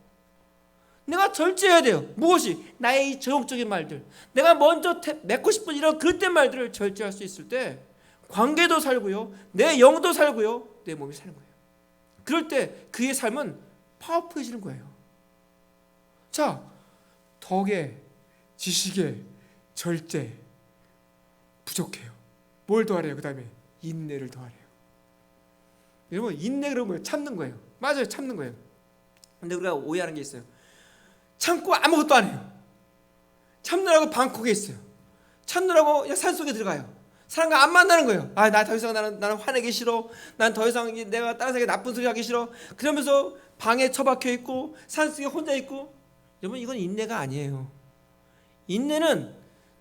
A: 내가 절제해야 돼요. 무엇이? 나의 이 저용적인 말들, 내가 먼저 맺고 싶은 이런 그릇된 말들을 절제할 수 있을 때 관계도 살고요, 내 영도 살고요, 내 몸이 사는 거예요. 그럴 때 그의 삶은 파워풀해지는 거예요. 자, 덕에, 지식에, 절제 부족해요. 뭘 더하래요? 그 다음에 인내를 더하래요. 여러분, 인내 그러면 뭐예요? 참는 거예요. 맞아요, 참는 거예요. 근데 우리가 오해하는 게 있어요. 참고 아무것도 안 해요. 참느라고 방콕에 있어요. 참느라고 그냥 산속에 들어가요. 사람과 안 만나는 거예요. 아, 나 더 이상 나는 화내기 싫어. 난 더 이상 내가 다른 사람에게 나쁜 소리 하기 싫어. 그러면서 방에 처박혀 있고 산속에 혼자 있고. 여러분, 이건 인내가 아니에요. 인내는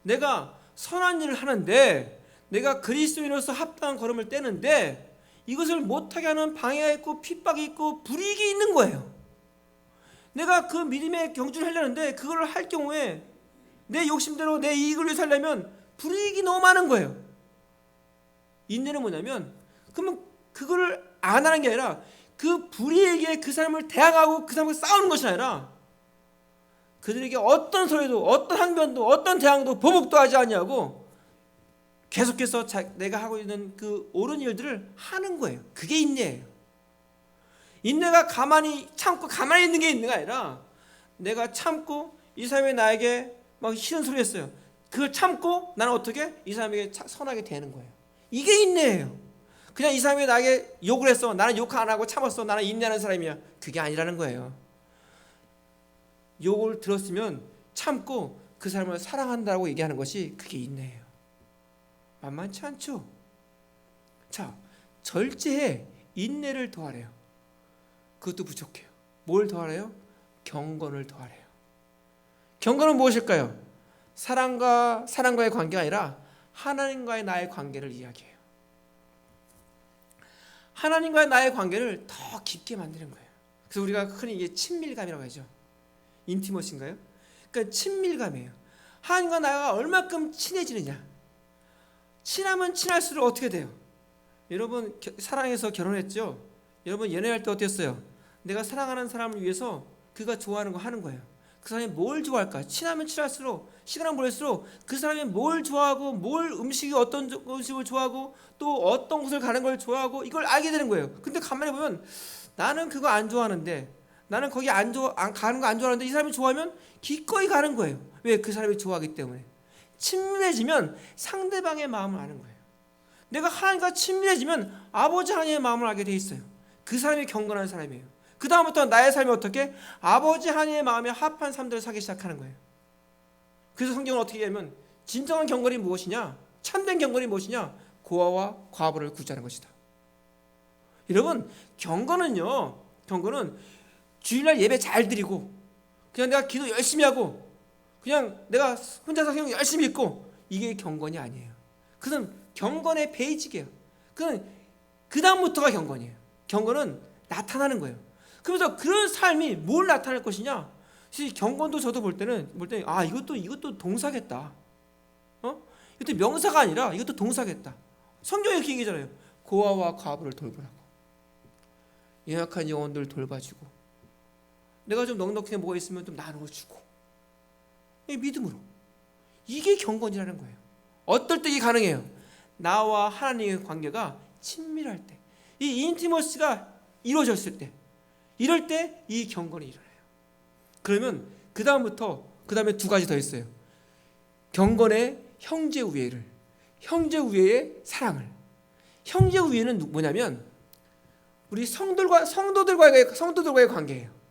A: 내가 선한 일을 하는데, 내가 그리스도인으로서 합당한 걸음을 떼는데 이것을 못하게 하는 방해가 있고 핍박이 있고 불이익이 있는 거예요. 내가 그 믿음의 경주를 하려는데 그걸 할 경우에 내 욕심대로 내 이익을 위해 살려면 불이익이 너무 많은 거예요. 인내는 뭐냐면, 그러면 그거를 안 하는 게 아니라 그 불이익에 그 사람을 대항하고 그 사람과 싸우는 것이 아니라 그들에게 어떤 소리도, 어떤 항변도, 어떤 대항도, 보복도 하지 않냐고 계속해서 내가 하고 있는 그 옳은 일들을 하는 거예요. 그게 인내예요. 인내가 가만히 참고 가만히 있는 게 인내가 아니라, 내가 참고 이 사람이 나에게 막 싫은 소리 했어요. 그걸 참고 나는 어떻게 이 사람에게 선하게 대는 거예요. 이게 인내예요. 그냥 이 사람이 나에게 욕을 했어, 나는 욕 안 하고 참았어, 나는 인내하는 사람이야. 그게 아니라는 거예요. 욕을 들었으면 참고 그 사람을 사랑한다고 얘기하는 것이 그게 인내예요. 만만치 않죠? 자, 절제에 인내를 더하래요. 그것도 부족해요. 뭘 더하래요? 경건을 더하래요. 경건은 무엇일까요? 사랑과의 관계가 아니라 하나님과의 나의 관계를 이야기해요. 하나님과의 나의 관계를 더 깊게 만드는 거예요. 그래서 우리가 흔히 이게 친밀감이라고 하죠. 인티머시인가요? 그러니까 친밀감이에요. 하나님과 나가 얼마큼 친해지느냐. 친하면 친할수록 어떻게 돼요? 여러분, 사랑해서 결혼했죠? 여러분, 연애할 때 어땠어요? 내가 사랑하는 사람을 위해서 그가 좋아하는 거 하는 거예요. 그 사람이 뭘 좋아할까? 친하면 친할수록 시간을 보낼수록 그 사람이 뭘 좋아하고 뭘 음식이 어떤 음식을 좋아하고 또 어떤 곳을 가는 걸 좋아하고 이걸 알게 되는 거예요. 근데 가만히 보면 나는 그거 안 좋아하는데 나는 거기 가는 거 안 좋아하는데 이 사람이 좋아하면 기꺼이 가는 거예요. 왜? 그 사람이 좋아하기 때문에. 친밀해지면 상대방의 마음을 아는 거예요. 내가 하나님과 친밀해지면 아버지 하나님의 마음을 알게 돼 있어요. 그 사람이 경건한 사람이에요. 그 다음부터 나의 삶이 어떻게? 아버지 하나님의 마음에 합한 삶들을 살기 시작하는 거예요. 그래서 성경은 어떻게 하면 진정한 경건이 무엇이냐? 참된 경건이 무엇이냐? 고아와 과부를 구제하는 것이다. 여러분, 경건은 주일날 예배 잘 드리고 그냥 내가 기도 열심히 하고 그냥 내가 혼자서 성경 열심히 읽고 이게 경건이 아니에요. 그건 경건의 베이직이에요. 그건 그 다음부터가 경건이에요. 경건은 나타나는 거예요. 그래서 그런 삶이 뭘 나타낼 것이냐? 경건도 저도 볼 때는 이것도 동사겠다. 이것도 명사가 아니라 이것도 동사겠다. 성경에 이렇게 얘기잖아요. 고아와 과부를 돌보라고. 연약한 영혼들 돌봐주고 내가 좀 넉넉하게 뭐가 있으면 좀 나누어 주고 믿음으로. 이게 경건이라는 거예요. 어떨 때 이게 가능해요? 나와 하나님의 관계가 친밀할 때, 이 인티머시가 이루어졌을 때, 이럴 때 이 경건이 일어나요. 그러면 그 다음에 두 가지 더 있어요. 경건의 형제 우애를, 형제 우애의 사랑을. 형제 우애는 뭐냐면 우리 성도들과의 관계예요.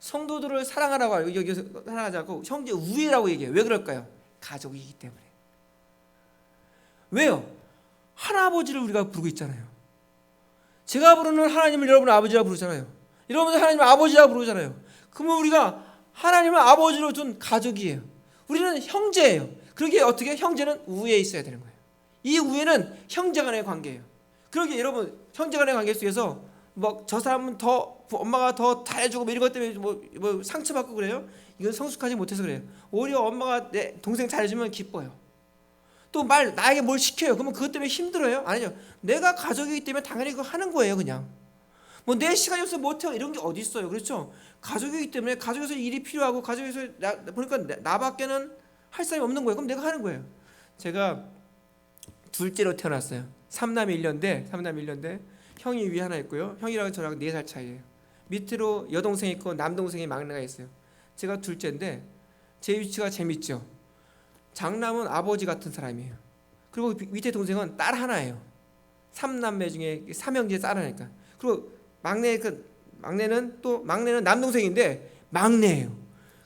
A: 성도들을 사랑하라고 하고 여기서 사랑하자고 형제 우애라고 얘기해요. 왜 그럴까요? 가족이기 때문에. 왜요? 하나아버지를 우리가 부르고 있잖아요. 제가 부르는 하나님을 여러분은 아버지라고 부르잖아요. 여러분은 하나님을 아버지라고 부르잖아요. 그러면 우리가 하나님을 아버지로 둔 가족이에요. 우리는 형제예요. 그러기에 어떻게? 형제는 우애에 있어야 되는 거예요. 이 우애는 형제 간의 관계예요. 그러기에 여러분 형제 간의 관계 속에서 저 사람은 더 엄마가 더 잘해주고 이런 것 때문에 뭐 상처받고 그래요? 이건 성숙하지 못해서 그래요. 오히려 엄마가 내 동생 잘해주면 기뻐요. 또 나에게 뭘 시켜요. 그러면 그것 때문에 힘들어요? 아니죠. 내가 가족이기 때문에 당연히 그거 하는 거예요. 그냥 내 시간이 없어서 못해요 이런 게 어디 있어요. 그렇죠? 가족이기 때문에 가족에서 일이 필요하고 가족에서 보니까 나밖에는 할 사람이 없는 거예요. 그럼 내가 하는 거예요. 제가 둘째로 태어났어요. 삼남 1년대 형이 위에 하나 있고요. 형이랑 저랑 4살 차이예요. 밑으로 여동생이 있고 남동생이 막내가 있어요. 제가 둘째인데 제 위치가 재밌죠. 장남은 아버지 같은 사람이에요. 그리고 밑에 동생은 딸 하나예요. 3남매 중에 3형제 딸 하나니까. 그리고 막내는 남동생인데 막내예요.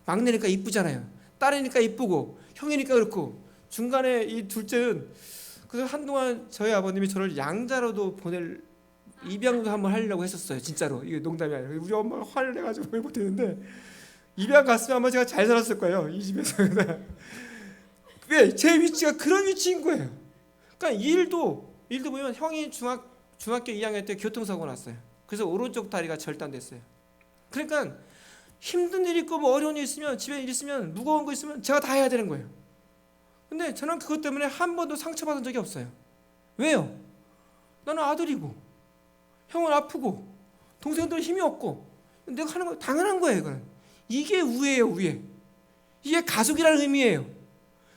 A: 막내니까 이쁘잖아요. 딸이니까 이쁘고 형이니까 그렇고 중간에 이 둘째는 그래서 한동안 저희 아버님이 저를 양자로도 보낼 입양도 한번 하려고 했었어요. 진짜로. 이게 농담이 아니라 우리 엄마가 화를 내가지고 왜 못했는데 입양 갔으면 아마 제가 잘 살았을 거예요. 이 집에서. 왜? 제 위치가 그런 위치인 거예요. 그러니까 일도 보면 형이 중학교 2학년 때 교통사고 났어요. 그래서 오른쪽 다리가 절단됐어요. 그러니까 힘든 일 있고 뭐 어려운 일 있으면 집에 일 있으면 무거운 거 있으면 제가 다 해야 되는 거예요. 근데 저는 그것 때문에 한 번도 상처받은 적이 없어요. 왜요? 나는 아들이고 형은 아프고 동생들은 힘이 없고 내가 하는 거 당연한 거예요. 이거는. 이게 우애예요. 우애. 이게 가족이라는 의미예요.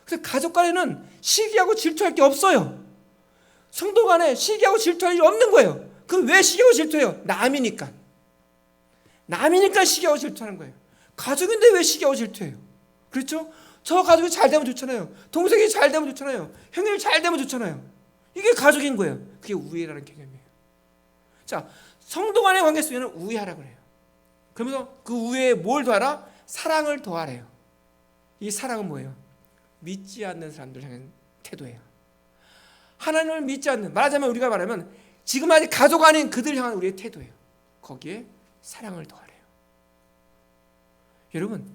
A: 그래서 가족 간에는 시기하고 질투할 게 없어요. 성도 간에 시기하고 질투할 일이 없는 거예요. 그럼 왜 시기하고 질투해요? 남이니까 시기하고 질투하는 거예요. 가족인데 왜 시기하고 질투해요? 그렇죠? 저 가족이 잘 되면 좋잖아요. 동생이 잘 되면 좋잖아요. 형님이 잘 되면 좋잖아요. 이게 가족인 거예요. 그게 우애라는 개념이에요. 자, 성도 간의 관계 속에는 우애하라 그래요. 그러면서 그 우애에 뭘 더하라? 사랑을 더하래요. 이 사랑은 뭐예요? 믿지 않는 사람들 향한 태도예요. 하나님을 믿지 않는, 우리가 말하면 지금 아직 가족 아닌 그들 향한 우리의 태도예요. 거기에 사랑을 더하래요. 여러분,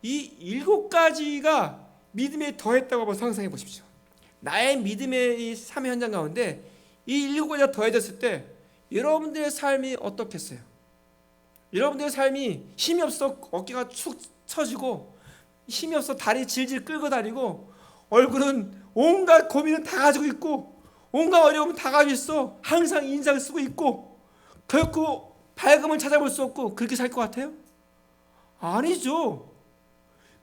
A: 이 7가지가 믿음에 더했다고 한번 상상해 보십시오. 나의 믿음의 이 삶의 현장 가운데 이 7가지가 더해졌을 때 여러분들의 삶이 어떻겠어요? 여러분들의 삶이 힘이 없어 어깨가 축 처지고 힘이 없어 다리 질질 끌고 다니고 얼굴은 온갖 고민은 다 가지고 있고 온갖 어려움은 다 가지고 있어. 항상 인상을 쓰고 있고 결코 밝음을 찾아볼 수 없고 그렇게 살 것 같아요? 아니죠.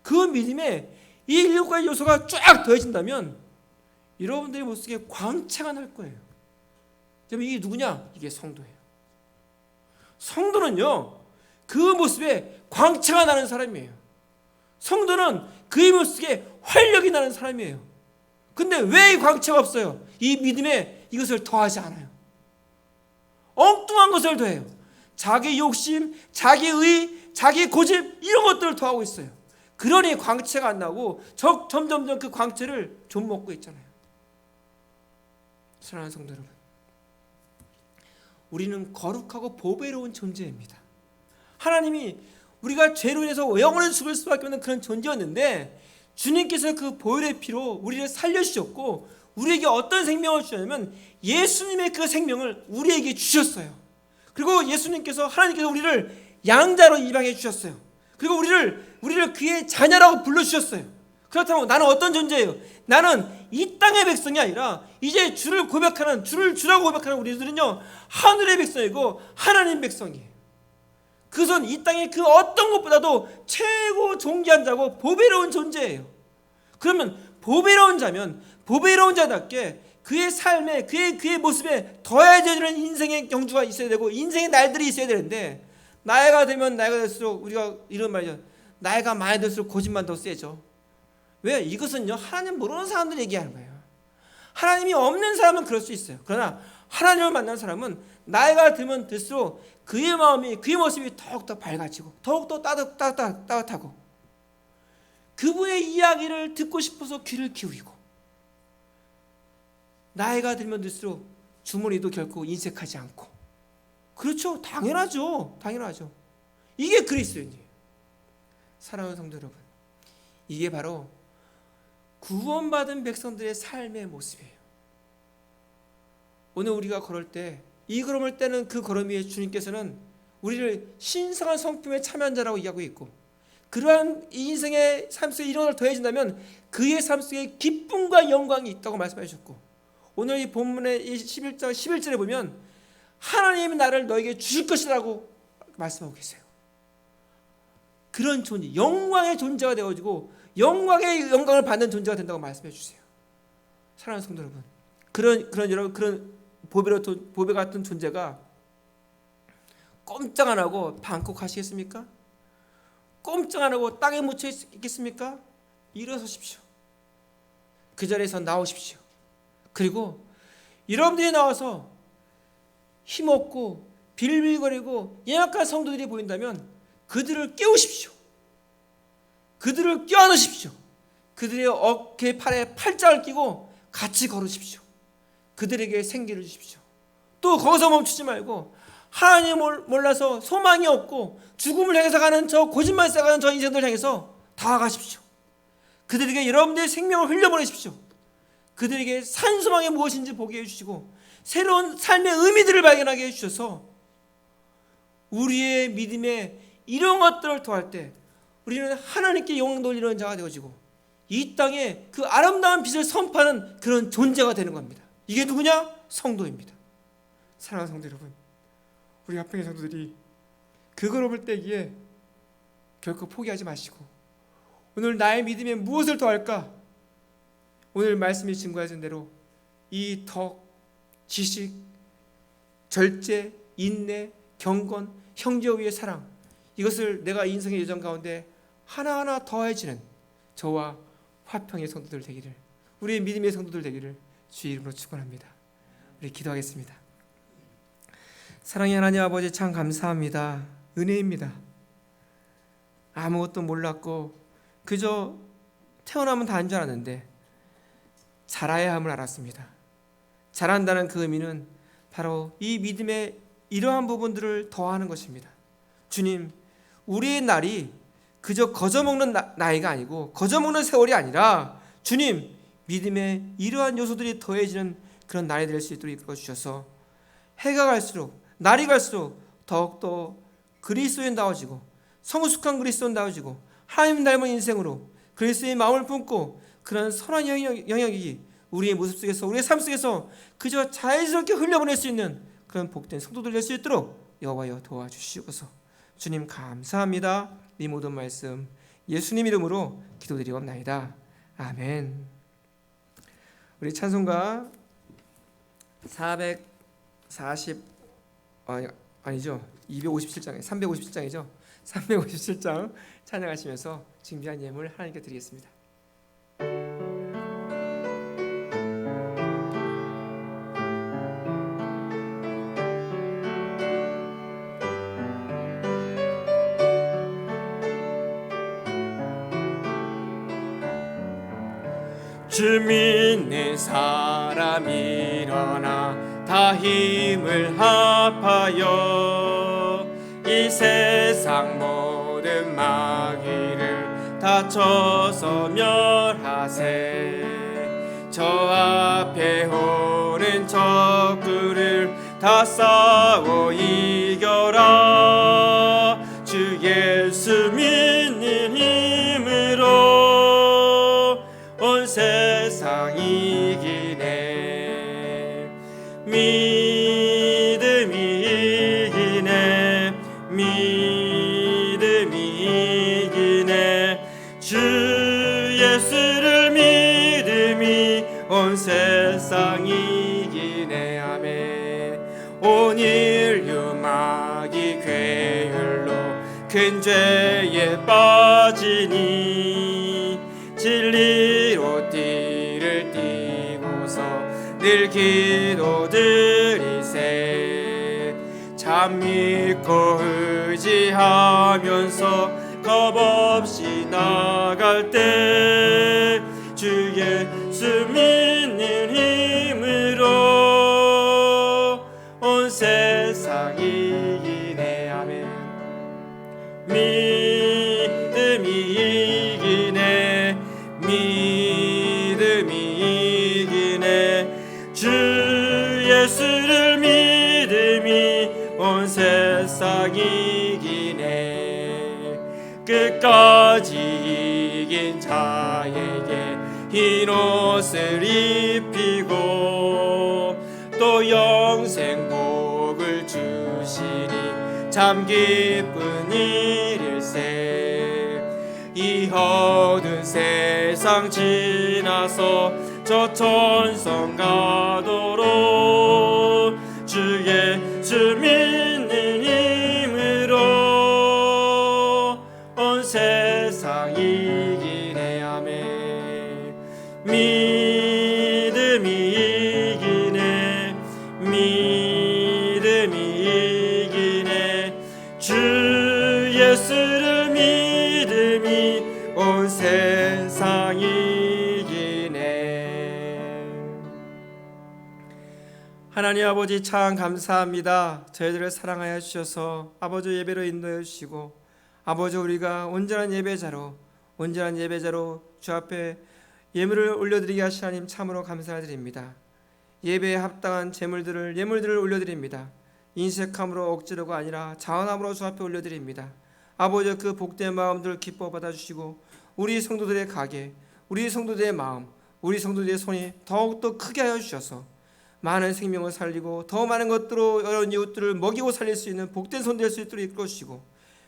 A: 그 믿음에 이 7가지 요소가 쫙 더해진다면 여러분들의 모습에 광채가 날 거예요. 그럼 이게 누구냐? 이게 성도예요. 성도는요, 그 모습에 광채가 나는 사람이에요. 성도는 그의 모습에 활력이 나는 사람이에요. 근데 왜 이 광채가 없어요? 이 믿음에 이것을 더하지 않아요. 엉뚱한 것을 더해요. 자기 욕심, 자기 의, 자기 고집 이런 것들을 더하고 있어요. 그러니 광채가 안 나고 점점점 그 광채를 좀 먹고 있잖아요. 사랑하는 성도 여러분, 우리는 거룩하고 보배로운 존재입니다. 하나님이 우리가 죄로 인해서 영원히 죽을 수밖에 없는 그런 존재였는데 주님께서 그 보혈의 피로 우리를 살려주셨고 우리에게 어떤 생명을 주셨냐면 예수님의 그 생명을 우리에게 주셨어요. 그리고 예수님께서 하나님께서 우리를 양자로 입양해 주셨어요. 그리고 우리를 그의 자녀라고 불러주셨어요. 그렇다면 나는 어떤 존재예요? 나는 이 땅의 백성이 아니라 이제 주를 주라고 고백하는 우리들은요, 하늘의 백성이고 하나님 백성이에요. 그것은 이 땅의 그 어떤 것보다도 최고 존귀한 자고 보배로운 존재예요. 그러면 보배로운 자면 보배로운 자답게 그의 삶에 그의 모습에 더해져지는 인생의 경주가 있어야 되고 인생의 날들이 있어야 되는데 나이가 들수록 우리가 이런 말이죠. 나이가 많이 들수록 고집만 더 세죠. 왜? 이것은요, 하나님 모르는 사람들 얘기하는 거예요. 하나님이 없는 사람은 그럴 수 있어요. 그러나 하나님을 만난 사람은 나이가 들면 들수록 그의 마음이, 그의 모습이 더욱더 밝아지고 더욱더 따뜻하고 그분의 이야기를 듣고 싶어서 귀를 기울이고 나이가 들면 들수록 주머니도 결코 인색하지 않고, 그렇죠. 당연하죠. 이게 그리스도인이에요. 사랑하는 성도 여러분, 이게 바로 구원받은 백성들의 삶의 모습이에요. 오늘 우리가 걸을 때 이 걸음을 떼는 그 걸음 위에 주님께서는 우리를 신성한 성품에 참여한 자라고 이야기하고 있고, 그러한 인생의 삶 속에 이런 걸 더해진다면 그의 삶 속에 기쁨과 영광이 있다고 말씀해 주셨고, 오늘 이 본문의 이 11장 11절에 보면 하나님이 나를 너에게 주실 것이라고 말씀하고 계세요. 그런 존재, 영광의 존재가 되어지고 영광의 영광을 받는 존재가 된다고 말씀해 주세요. 사랑하는 성도 여러분, 그런 보배 같은 존재가 꼼짝 안 하고 방콕하시겠습니까? 꼼짝 안 하고 땅에 묻혀 있겠습니까? 일어서십시오. 그 자리에서 나오십시오. 그리고 여러분들이 나와서 힘없고 빌빌거리고 연약한 성도들이 보인다면 그들을 깨우십시오. 그들을 껴안으십시오. 그들의 어깨 팔에 팔짱을 끼고 같이 걸으십시오. 그들에게 생기를 주십시오. 또 거기서 멈추지 말고 하나님을 몰라서 소망이 없고 죽음을 향해서 가는 저 고집만 쌓아가는 저 인생들 향해서 다가가십시오. 그들에게 여러분들의 생명을 흘려보내십시오. 그들에게 산소망이 무엇인지 보게 해주시고 새로운 삶의 의미들을 발견하게 해주셔서 우리의 믿음에 이런 것들을 더할 때 우리는 하나님께 영광 돌리는 자가 되어지고 이 땅에 그 아름다운 빛을 선포하는 그런 존재가 되는 겁니다. 이게 누구냐? 성도입니다. 사랑하는 성도 여러분, 우리 합평의 성도들이 그 걸음을 떼기에 결코 포기하지 마시고 오늘 나의 믿음에 무엇을 더할까? 오늘 말씀이 증거하신 대로 이 덕, 지식, 절제, 인내, 경건, 형제 위의 사랑, 이것을 내가 인생의 여정 가운데 하나하나 더해지는 저와 화평의 성도들 되기를, 우리의 믿음의 성도들 되기를 주의 이름으로 축원합니다. 우리 기도하겠습니다. 사랑의 하나님 아버지, 참 감사합니다. 은혜입니다. 아무것도 몰랐고 그저 태어나면 다 한 줄 알았는데 자라야 함을 알았습니다. 자란다는 그 의미는 바로 이 믿음의 이러한 부분들을 더하는 것입니다. 주님, 우리의 날이 그저 거저먹는 나이가 아니고 거저먹는 세월이 아니라 주님, 믿음의 이러한 요소들이 더해지는 그런 날이 될 수 있도록 이끌어 주셔서 해가 갈수록, 날이 갈수록 더욱더 그리스도인다워지고 성숙한 그리스도인다워지고 하나님 닮은 인생으로 그리스도의 마음을 품고 그런 선한 영역이 우리의 모습 속에서, 우리의 삶 속에서 그저 자연스럽게 흘려보낼 수 있는 그런 복된 성도들 될 수 있도록 여호와여 도와주시옵소서. 주님 감사합니다. 이 모든 말씀 예수님 이름으로 기도드리옵나이다. 아멘. 우리 찬송가 257장에 357장이죠. 357장 찬양하시면서 증비한 예물 하나님께 드리겠습니다.
B: 주 믿는 사람 일어나 다 힘을 합하여 이 세상 모든 마귀를 다 쳐서 멸하세. 저 앞에 오는 적들을 다 싸워 이겨라. 주 예수 믿는 힘으로 온 세상 이기네. 믿음이 이기네. 믿음이 이기네. 주 예수를 믿음이 온 세상 이기네. 아멘. 온 인류 마귀 괴율로 큰 죄에 빠지니 진리로 띠를 띠고서 늘 기도드리세. 참 믿고 의지하면서 겁없이 나갈 때 주 예수 믿는 힘으로 온 세상 이기네. 아멘. 믿음이 이기네. 믿음이 이기네. 주 예수를 믿음이 온 세상 이기네. 끝까지 이긴 자에게 흰 옷을 입히고 또 영생 복을 주시니 참 기쁜 일일세. 이 어두운 세상 지나서 저 천성 가도록 주 예수 믿는 힘으로 온 세상 이기네. 아멘. 믿음이 이기네. 믿음이 이기네. 주 예수를 믿음이 온 세상 이기네.
A: 하나님 아버지 참 감사합니다. 저희들을 사랑하여 주셔서 아버지 예배로 인도해 주시고 아버지 우리가 온전한 예배자로 주 앞에 예물을 올려드리게 하신 하나님 참으로 감사드립니다. 예배에 합당한 예물들을 올려드립니다. 인색함으로 억지로가 아니라 자원함으로 주 앞에 올려드립니다. 아버지 그 복된 마음들을 기뻐 받아주시고 우리 성도들의 가게, 우리 성도들의 마음, 우리 성도들의 손이 더욱더 크게 하여 주셔서 많은 생명을 살리고 더 많은 것들로 여러 이웃들을 먹이고 살릴 수 있는 복된 손 될 수 있도록 이끌어 주시고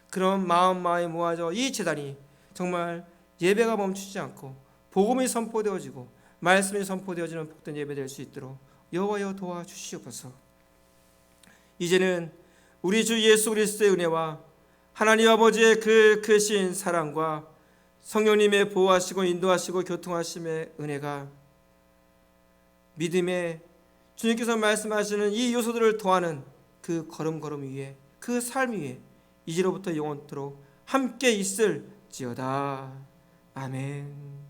A: 그런 마음이 모아져 이 제단이 정말 예배가 멈추지 않고 복음이 선포되어지고 말씀이 선포되어지는 복된 예배 될 수 있도록 여호와여 도와주시옵소서. 이제는 우리 주 예수 그리스도의 은혜와 하나님 아버지의 그 크신 사랑과 성령님의 보호하시고 인도하시고 교통하심의 은혜가 믿음의 주님께서 말씀하시는 이 요소들을 더하는 그 걸음걸음 위에 그 삶 위에 이제로부터 영원토록 함께 있을지어다. 아멘.